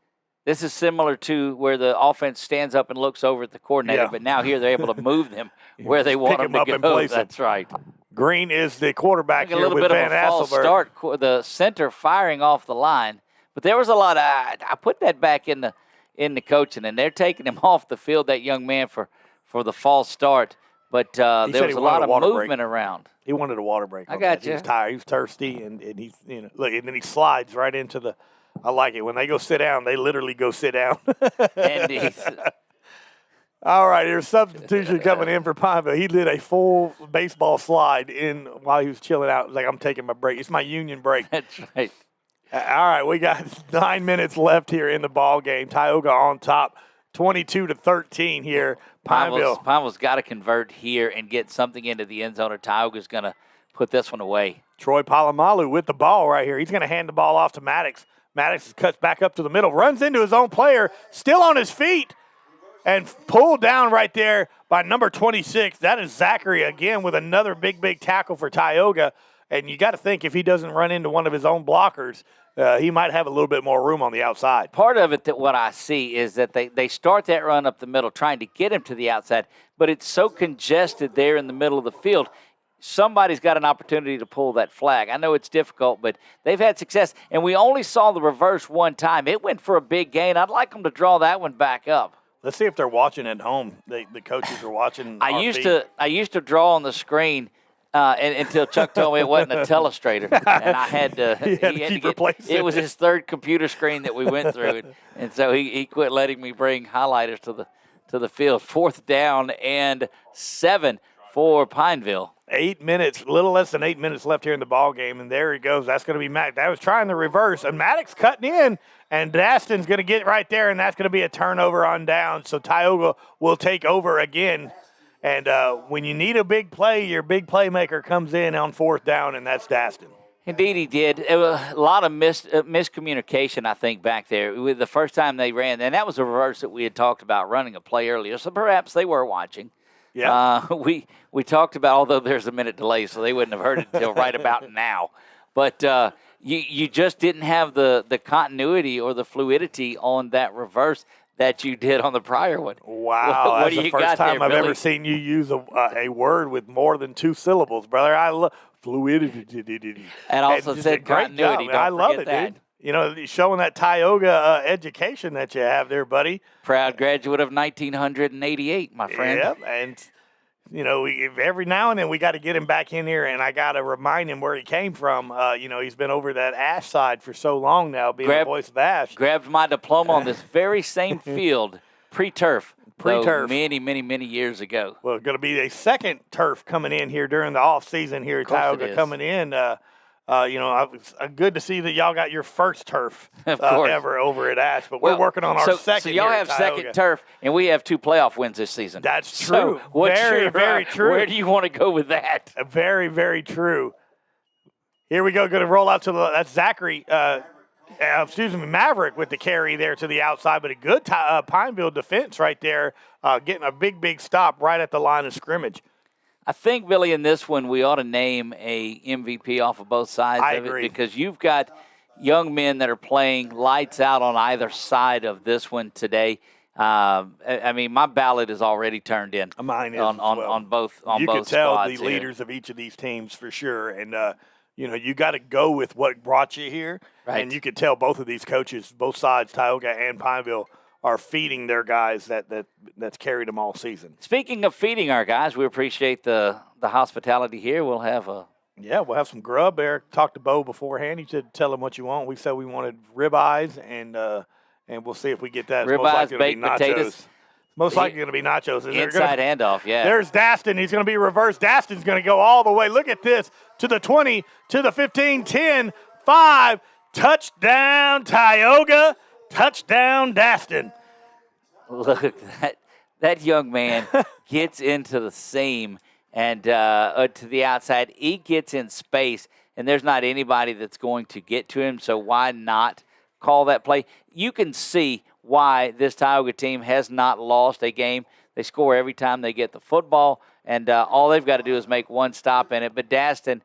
Speaker 1: This is similar to where the offense stands up and looks over at the coordinator, but now here they're able to move them where they want them to go. That's right.
Speaker 2: Green is the quarterback here with Van Asselberg. A little bit of a false start,
Speaker 1: the center firing off the line. But there was a lot of I put that back in the coaching, and they're taking him off the field, that young man, for the false start. But there was a lot of movement around.
Speaker 2: He wanted a water break.
Speaker 1: I got you.
Speaker 2: He was tired. He was thirsty, and he's look, and then he slides right into the. I like it when they go sit down. They literally go sit down.
Speaker 1: And
Speaker 2: all right, here's substitution coming in for Pineville. He did a full baseball slide in while he was chilling out. It was like, I'm taking my break. It's my union break.
Speaker 1: That's right.
Speaker 2: All right, we got 9 minutes left here in the ball game. Tioga on top, 22-13 here.
Speaker 1: Pineville's got to convert here and get something into the end zone, or Tioga's going to put this one away.
Speaker 2: Troy Palamalu with the ball right here. He's going to hand the ball off to Maddox. Maddox cuts back up to the middle, runs into his own player, still on his feet, and pulled down right there by number 26. That is Zachary again with another big tackle for Tioga. And you got to think if he doesn't run into one of his own blockers, he might have a little bit more room on the outside.
Speaker 1: Part of it that what I see is that they start that run up the middle trying to get him to the outside, but it's so congested there in the middle of the field. Somebody's got an opportunity to pull that flag. I know it's difficult, but they've had success. And we only saw the reverse one time. It went for a big gain. I'd like them to draw that one back up.
Speaker 2: Let's see if they're watching at home. The coaches are watching.
Speaker 1: I used to draw on the screen until Chuck told me it wasn't a telestrator, and I had to.
Speaker 2: He had to keep replacing
Speaker 1: it was his third computer screen that we went through, and so he quit letting me bring highlighters to the field. 4th down and 7 for Pineville.
Speaker 2: 8 minutes, a little less than 8 minutes left here in the ball game, and there he goes. That's going to be Maddox. That was trying the reverse, and Maddox cutting in, and Daston's going to get right there, and that's going to be a turnover on down. So Tioga will take over again. And when you need a big play, your big playmaker comes in on 4th down, and that's Daston.
Speaker 1: Indeed, he did. It was a lot of miscommunication, I think, back there. The first time they ran, and that was a reverse that we had talked about running a play earlier, so perhaps they were watching.
Speaker 2: Yeah.
Speaker 1: We talked about, although there's a minute delay, so they wouldn't have heard it until right about now. But you just didn't have the continuity or the fluidity on that reverse that you did on the prior one.
Speaker 2: Wow, that's the first time I've ever seen you use a word with more than 2 syllables, brother. I love fluidity.
Speaker 1: And also said continuity.
Speaker 2: I love it, dude. You know, showing that Tioga education that you have there, buddy.
Speaker 1: Proud graduate of 1988, my friend.
Speaker 2: Yep, and, you know, every now and then we got to get him back in here, and I got to remind him where he came from. You know, he's been over that Ash side for so long now, being the voice of Ash.
Speaker 1: Grabbed my diploma on this very same field, pre-turf. Many years ago.
Speaker 2: Well, going to be a second turf coming in here during the off season here. Tioga coming in. You know, it's good to see that y'all got your first turf ever over at Ash, but we're working on our second.
Speaker 1: So y'all have second turf, and we have 2 playoff wins this season.
Speaker 2: That's true. So very true.
Speaker 1: Where do you want to go with that?
Speaker 2: Very true. Here we go. Going to roll out to that's Zachary. Maverick with the carry there to the outside, but a good Pineville defense right there, getting a big stop right at the line of scrimmage.
Speaker 1: I think, Billy, in this one, we ought to name a MVP off of both sides of it because you've got young men that are playing lights out on either side of this one today. I mean, my ballot is already turned in.
Speaker 2: Mine is
Speaker 1: on both squads.
Speaker 2: You can tell the leaders of each of these teams for sure, and you know, you got to go with what brought you here,
Speaker 1: right.
Speaker 2: And you can tell both of these coaches, both sides, Tioga and Pineville, are feeding their guys that's carried them all season.
Speaker 1: Speaking of feeding our guys, we appreciate the hospitality here. We'll have
Speaker 2: we'll have some grub. Eric talked to Bo beforehand. He said, tell him what you want. We said we wanted ribeyes, and we'll see if we get that.
Speaker 1: Ribeyes, baked potatoes.
Speaker 2: Most likely going to be nachos.
Speaker 1: Inside handoff, yeah.
Speaker 2: There's Daston. He's going to be reversed. Daston's going to go all the way. Look at this. To the 20, to the 15, 10, 5. Touchdown, Tioga. Touchdown, Daston.
Speaker 1: Look, that young man gets into the seam and to the outside. He gets in space, and there's not anybody that's going to get to him, so why not call that play? You can see why this Tioga team has not lost a game. They score every time they get the football, and all they've got to do is make one stop in it. But Daston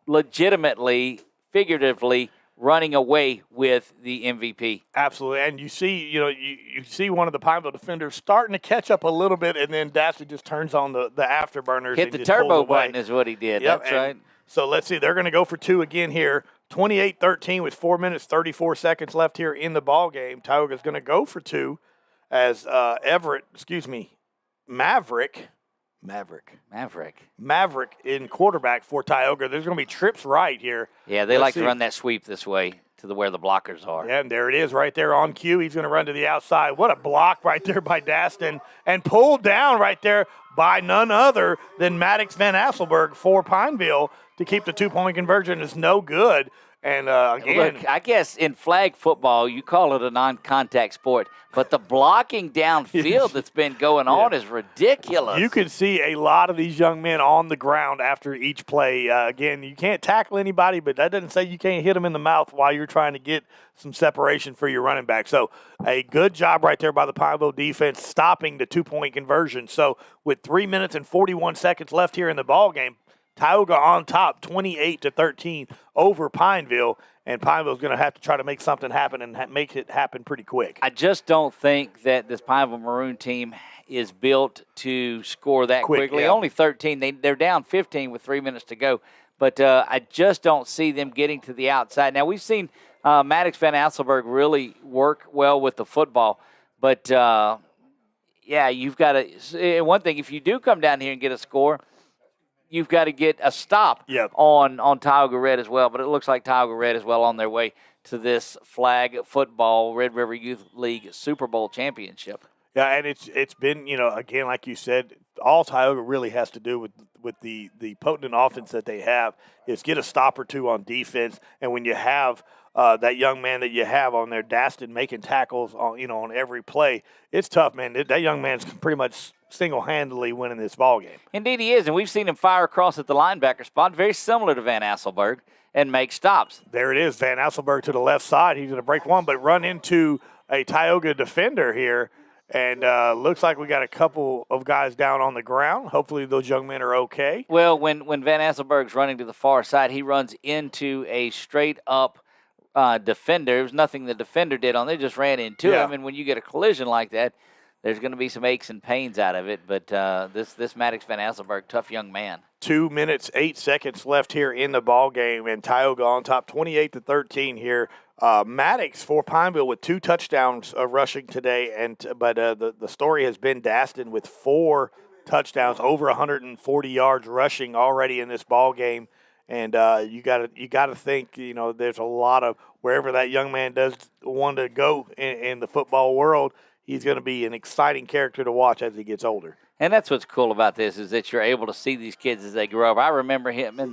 Speaker 1: legitimately, figuratively, running away with the MVP.
Speaker 2: Absolutely. And you see, you see one of the Pineville defenders starting to catch up a little bit, and then Daston just turns on the afterburners.
Speaker 1: Hit the turbo button is what he did.
Speaker 2: Yep.
Speaker 1: That's right.
Speaker 2: So let's see. They're going to go for 2 again here. 28-13 with 4 minutes, 34 seconds left here in the ball game. Tioga's going to go for 2 as Maverick in quarterback for Tioga. There's going to be trips right here.
Speaker 1: Yeah, they like to run that sweep this way to where the blockers are.
Speaker 2: Yeah, and there it is right there on cue. He's going to run to the outside. What a block right there by Daston, and pulled down right there by none other than Maddox Van Asselberg for Pineville to keep the 2-point conversion is no good. And, again,
Speaker 1: look, I guess in flag football, you call it a non-contact sport, but the blocking downfield that's been going on is ridiculous.
Speaker 2: you could see a lot of these young men on the ground after each play. Again, you can't tackle anybody, but that doesn't say you can't hit them in the mouth while you're trying to get some separation for your running back. So a good job right there by the Pineville defense stopping the 2-point conversion. So with 3 minutes and 41 seconds left here in the ball game, Tioga on top, 28-13 over Pineville, and Pineville's going to have to try to make something happen and make it happen pretty quick.
Speaker 1: I just don't think that this Pineville Maroon team is built to score that quickly.
Speaker 2: Yeah.
Speaker 1: Only 13. They're down 15 with 3 minutes to go. But I just don't see them getting to the outside. Now, we've seen Maddox Van Asselberg really work well with the football. But, you've got to – one thing, if you do come down here and get a score – you've got to get a stop on Tioga Red as well. But it looks like Tioga Red is well on their way to this flag football Red River Youth League Super Bowl championship.
Speaker 2: Yeah, and it's been, again, like you said, all Tioga really has to do with the potent offense that they have is get a stop or two on defense. And when you have that young man that you have on there, Daston, making tackles on every play, it's tough, man. That young man's pretty much single-handedly winning this ball game.
Speaker 1: Indeed he is, and we've seen him fire across at the linebacker spot, very similar to Van Asselberg, and make stops.
Speaker 2: There it is, Van Asselberg to the left side. He's going to break one, but run into a Tioga defender here, and looks like we got a couple of guys down on the ground. Hopefully those young men are okay.
Speaker 1: Well, when Van Asselberg's running to the far side, he runs into a straight-up defender. There was nothing the defender did on there, just ran into him, and when you get a collision like that, there's going to be some aches and pains out of it, but this Maddox Van Asselberg, tough young man.
Speaker 2: 2 minutes, 8 seconds left here in the ball game, and Tioga on top, 28-13 here. Maddox for Pineville with 2 touchdowns rushing today, but the story has been Daston with 4 touchdowns, over 140 yards rushing already in this ball game. And you got to think, there's a lot of wherever that young man does want to go in the football world. He's going to be an exciting character to watch as he gets older.
Speaker 1: And that's what's cool about this is that you're able to see these kids as they grow up. I remember him in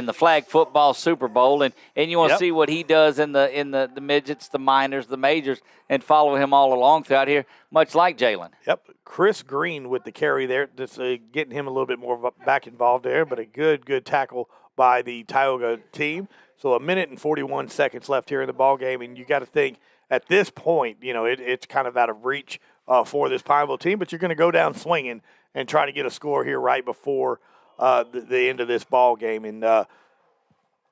Speaker 1: the flag football Super Bowl, and you want to see what he does in the midgets, the minors, the majors, and follow him all along throughout here, much like Jalen.
Speaker 2: Yep, Chris Green with the carry there, just getting him a little bit more back involved there, but a good tackle by the Tioga team. So 1 minute and 41 seconds left here in the ball game, and you got to think, at this point, it's kind of out of reach for this Pineville team, but you're going to go down swinging and try to get a score here right before the end of this ball game. And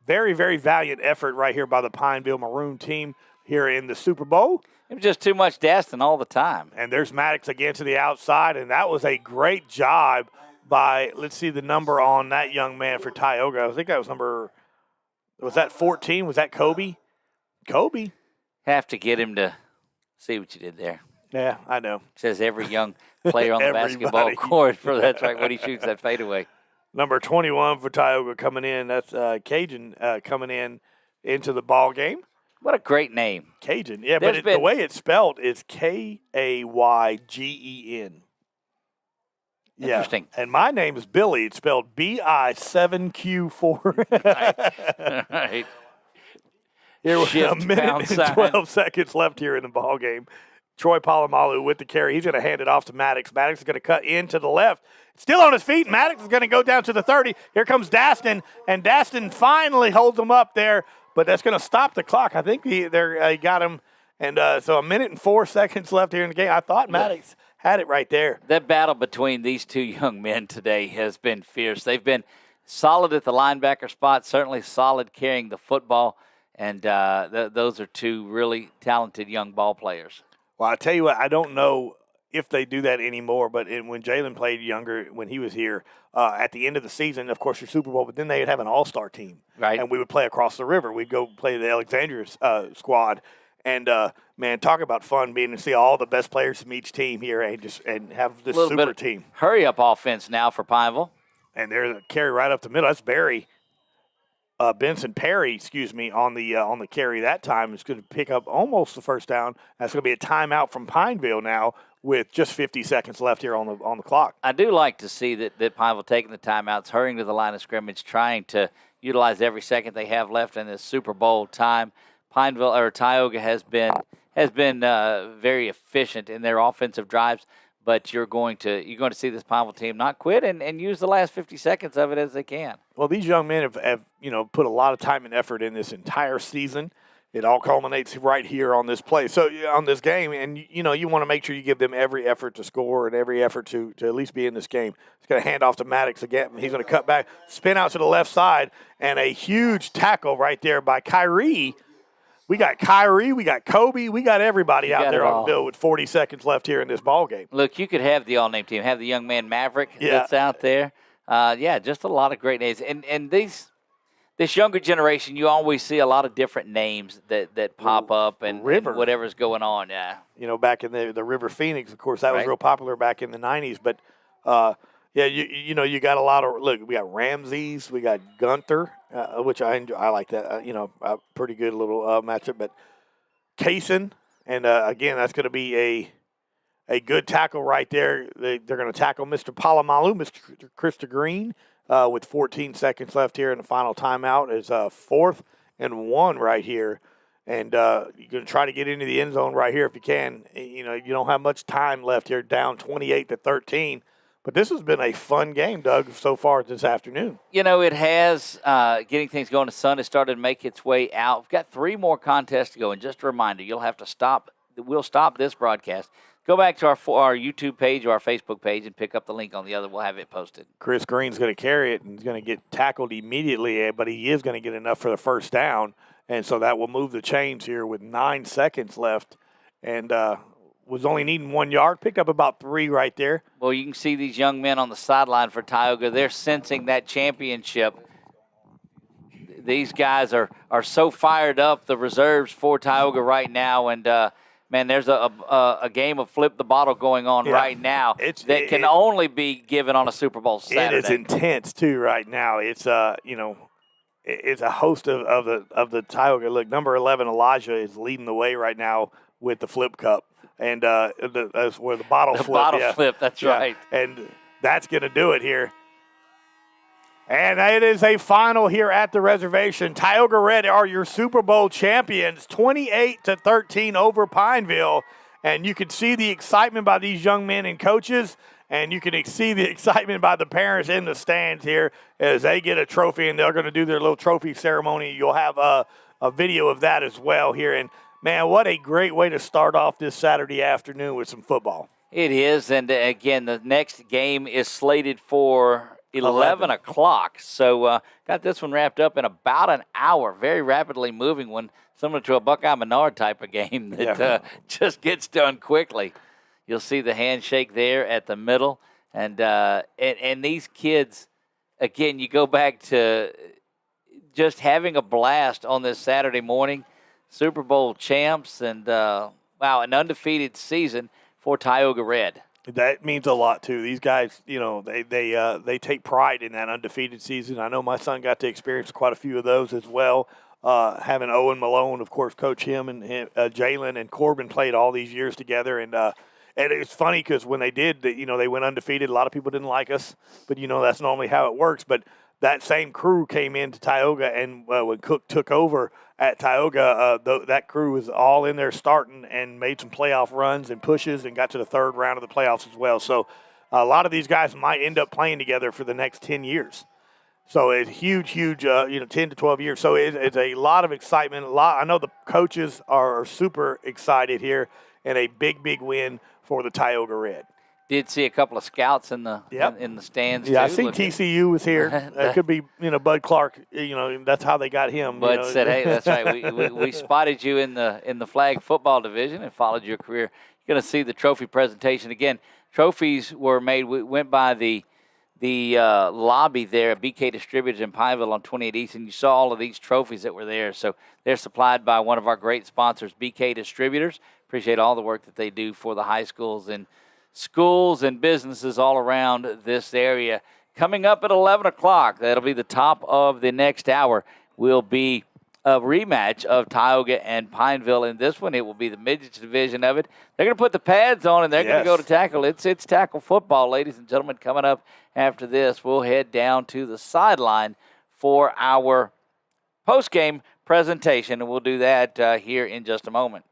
Speaker 2: very, very valiant effort right here by the Pineville Maroon team here in the Super Bowl.
Speaker 1: It was just too much Daston all the time.
Speaker 2: And there's Maddox again to the outside, and that was a great job by, let's see the number on that young man for Tioga. I think that was that 14? Was that Kobe? Kobe.
Speaker 1: Have to get him to see what you did there.
Speaker 2: Yeah, I know.
Speaker 1: It says every young player on the basketball court. That's right, when he shoots that fadeaway.
Speaker 2: Number 21 for Tioga coming in. That's Cajun coming into the ball game.
Speaker 1: What a great name.
Speaker 2: Cajun. Yeah, but the way it's spelled is Kaygen.
Speaker 1: Interesting.
Speaker 2: Yeah. And my name is Billy. It's spelled BI7Q4.
Speaker 1: Right.
Speaker 2: Here with a minute and 12 seconds left here in the ball game. Troy Palomalu with the carry. He's going to hand it off to Maddox. Maddox is going to cut in to the left. Still on his feet. Maddox is going to go down to the 30. Here comes Daston, and Daston finally holds him up there, but that's going to stop the clock. I think he got him. And so 1 minute and 4 seconds left here in the game. I thought Maddox had it right there.
Speaker 1: That battle between these two young men today has been fierce. They've been solid at the linebacker spot, certainly solid carrying the football. And those are two really talented young ball players.
Speaker 2: Well, I tell you what, I don't know if they do that anymore, but when Jalen played younger, when he was here, at the end of the season, of course, your Super Bowl, but then they'd have an all-star team.
Speaker 1: Right.
Speaker 2: And we would play across the river. We'd go play the Alexandria squad. And, man, talk about fun being to see all the best players from each team here and have this super team.
Speaker 1: Hurry-up offense now for Pineville.
Speaker 2: And there's a carry right up the middle. That's Barry. Benson Perry, on the carry that time is going to pick up almost the first down. That's going to be a timeout from Pineville now with just 50 seconds left here on the clock.
Speaker 1: I do like to see that Pineville taking the timeouts, hurrying to the line of scrimmage, trying to utilize every second they have left in this Super Bowl time. Tioga has been very efficient in their offensive drives, but you're going to see this Pineville team not quit and use the last 50 seconds of it as they can.
Speaker 2: Well, these young men have put a lot of time and effort in this entire season. It all culminates right here on this play. So on this game, and you want to make sure you give them every effort to score and every effort to at least be in this game. He's going to hand off to Maddox again. He's going to cut back, spin out to the left side, and a huge tackle right there by Kyrie. We got Kyrie, we got Kobe, we got everybody out there on the field with 40 seconds left here in this ball game.
Speaker 1: Look, you could have the all-name team, have the young man Maverick that's out there. Just a lot of great names. And this younger generation, you always see a lot of different names that pop up and whatever's going on. Yeah.
Speaker 2: Back in the River Phoenix, of course, that was real popular back in the 90s. But, you got a lot of – look, we got Ramses, we got Gunther, which I enjoy. I like that. A pretty good little matchup. But Kaysen, and, again, that's going to be a good tackle right there. They're going to tackle Mr. Palomalu, Mr. Krista Green, with 14 seconds left here in the final timeout. Is 4th and 1 right here. And you're going to try to get into the end zone right here if you can. You don't have much time left here, down 28-13. But this has been a fun game, Doug, so far this afternoon.
Speaker 1: It has. Getting things going. The sun has started to make its way out. We've got 3 more contests to go. And just a reminder, you'll have to stop. We'll stop this broadcast. Go back to our YouTube page or our Facebook page and pick up the link on the other. We'll have it posted.
Speaker 2: Chris Green's going to carry it and he's going to get tackled immediately, but he is going to get enough for the first down. And so that will move the chains here with 9 seconds left. And was only needing 1 yard, picked up about 3 right there.
Speaker 1: Well, you can see these young men on the sideline for Tioga. They're sensing that championship. These guys are so fired up, the reserves for Tioga right now. And, man, there's a game of flip the bottle going on right now that can only be given on a Super Bowl Saturday.
Speaker 2: It is intense, too, right now. It's, it's a host of the Tioga. Look, number 11, Elijah, is leading the way right now with the flip cup. And that's where the bottle flip.
Speaker 1: The bottle flip, that's right.
Speaker 2: And that's going to do it here. And it is a final here at the reservation. Tioga Red are your Super Bowl champions, 28-13 over Pineville. And you can see the excitement by these young men and coaches, and you can see the excitement by the parents in the stands here as they get a trophy, and they're going to do their little trophy ceremony. You'll have a video of that as well here. And, man, what a great way to start off this Saturday afternoon with some football.
Speaker 1: It is, and, again, the next game is slated for 11 o'clock. So got this one wrapped up in about an hour. Very rapidly moving one, similar to a Buckeye Menard type of game that just gets done quickly. You'll see the handshake there at the middle. And these kids, again, you go back to just having a blast on this Saturday morning. Super Bowl champs and, an undefeated season for Tioga Red.
Speaker 2: That means a lot, too. These guys, they take pride in that undefeated season. I know my son got to experience quite a few of those as well. Having Owen Malone, of course, coach him, and Jalen and Corbin played all these years together. And it's funny because when they did, they went undefeated. A lot of people didn't like us, but, that's normally how it works. But that same crew came into Tioga, and when Cook took over at Tioga, that crew was all in there starting and made some playoff runs and pushes and got to the 3rd round of the playoffs as well. So a lot of these guys might end up playing together for the next 10 years. So it's huge, 10 to 12 years. So it's a lot of excitement. I know the coaches are super excited here, and a big win for the Tioga Red.
Speaker 1: Did see a couple of scouts in the stands.
Speaker 2: Yeah,
Speaker 1: too.
Speaker 2: I seen TCU was here. It could be Bud Clark. That's how they got him.
Speaker 1: Bud said, "Hey, that's right. We spotted you in the flag football division and followed your career." You're going to see the trophy presentation again. Trophies were made. We went by the lobby there at BK Distributors in Pineville on 28 East, and you saw all of these trophies that were there. So they're supplied by one of our great sponsors, BK Distributors. Appreciate all the work that they do for the high schools and schools and businesses all around this area. Coming up at 11 o'clock, that'll be the top of the next hour. will be a rematch of Tioga and Pineville. In this one, it will be the midgets division of it. They're going to put the pads on, and they're going to go to tackle. It's tackle football, ladies and gentlemen. Coming up after this, we'll head down to the sideline for our post-game presentation, and we'll do that here in just a moment.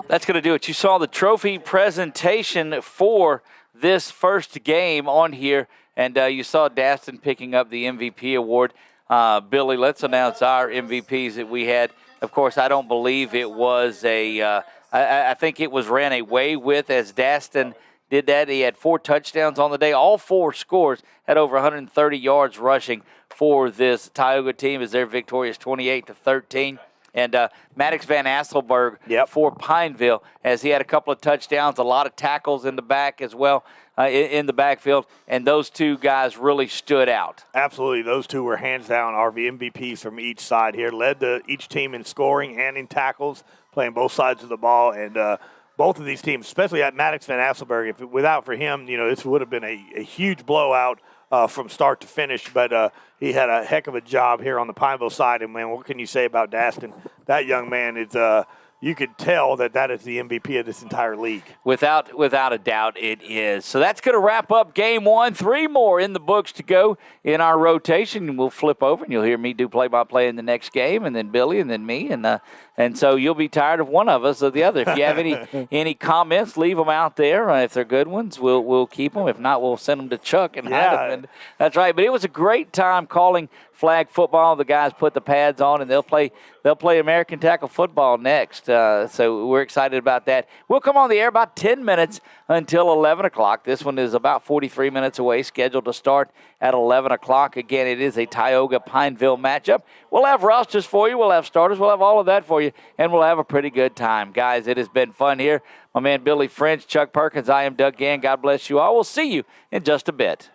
Speaker 1: That's going to do it. You saw the trophy presentation for this first game on here, and you saw Daston picking up the MVP award. Billy, let's announce our MVPs that we had. Of course, I don't believe it was I think it was ran away with as Daston did that. He had 4 touchdowns on the day. All 4 scores had over 130 yards rushing for this Tioga team as they're victorious 28-13. And Maddox Van Asselberg for Pineville, as he had a couple of touchdowns, a lot of tackles in the back as well, in the backfield, and those 2 guys really stood out.
Speaker 2: Absolutely. Those 2 were hands down RV MVPs from each side here, led each team in scoring and in tackles, playing both sides of the ball. And both of these teams, especially at Maddox Van Asselberg, without for him, this would have been a huge blowout from start to finish, but he had a heck of a job here on the Pineville side. And, man, what can you say about Daston? That young man is you could tell that is the MVP of this entire league.
Speaker 1: Without a doubt, it is. So that's going to wrap up game 1. 3 more in the books to go in our rotation. We'll flip over, and you'll hear me do play-by-play in the next game, and then Billy, and then me. And so you'll be tired of one of us or the other. If you have any comments, leave them out there. If they're good ones, we'll keep them. If not, we'll send them to Chuck and hide them. And that's right. But it was a great time calling flag football. The guys put the pads on, and they'll play American tackle football next. So we're excited about that. We'll come on the air about 10 minutes until 11 o'clock. This one is about 43 minutes away, scheduled to start at 11 o'clock. Again, it is a Tioga-Pineville matchup. We'll have rosters for you. We'll have starters. We'll have all of that for you, and we'll have a pretty good time. Guys, it has been fun here. My man Billy French, Chuck Perkins, I am Doug Gann. God bless you all. We'll see you in just a bit.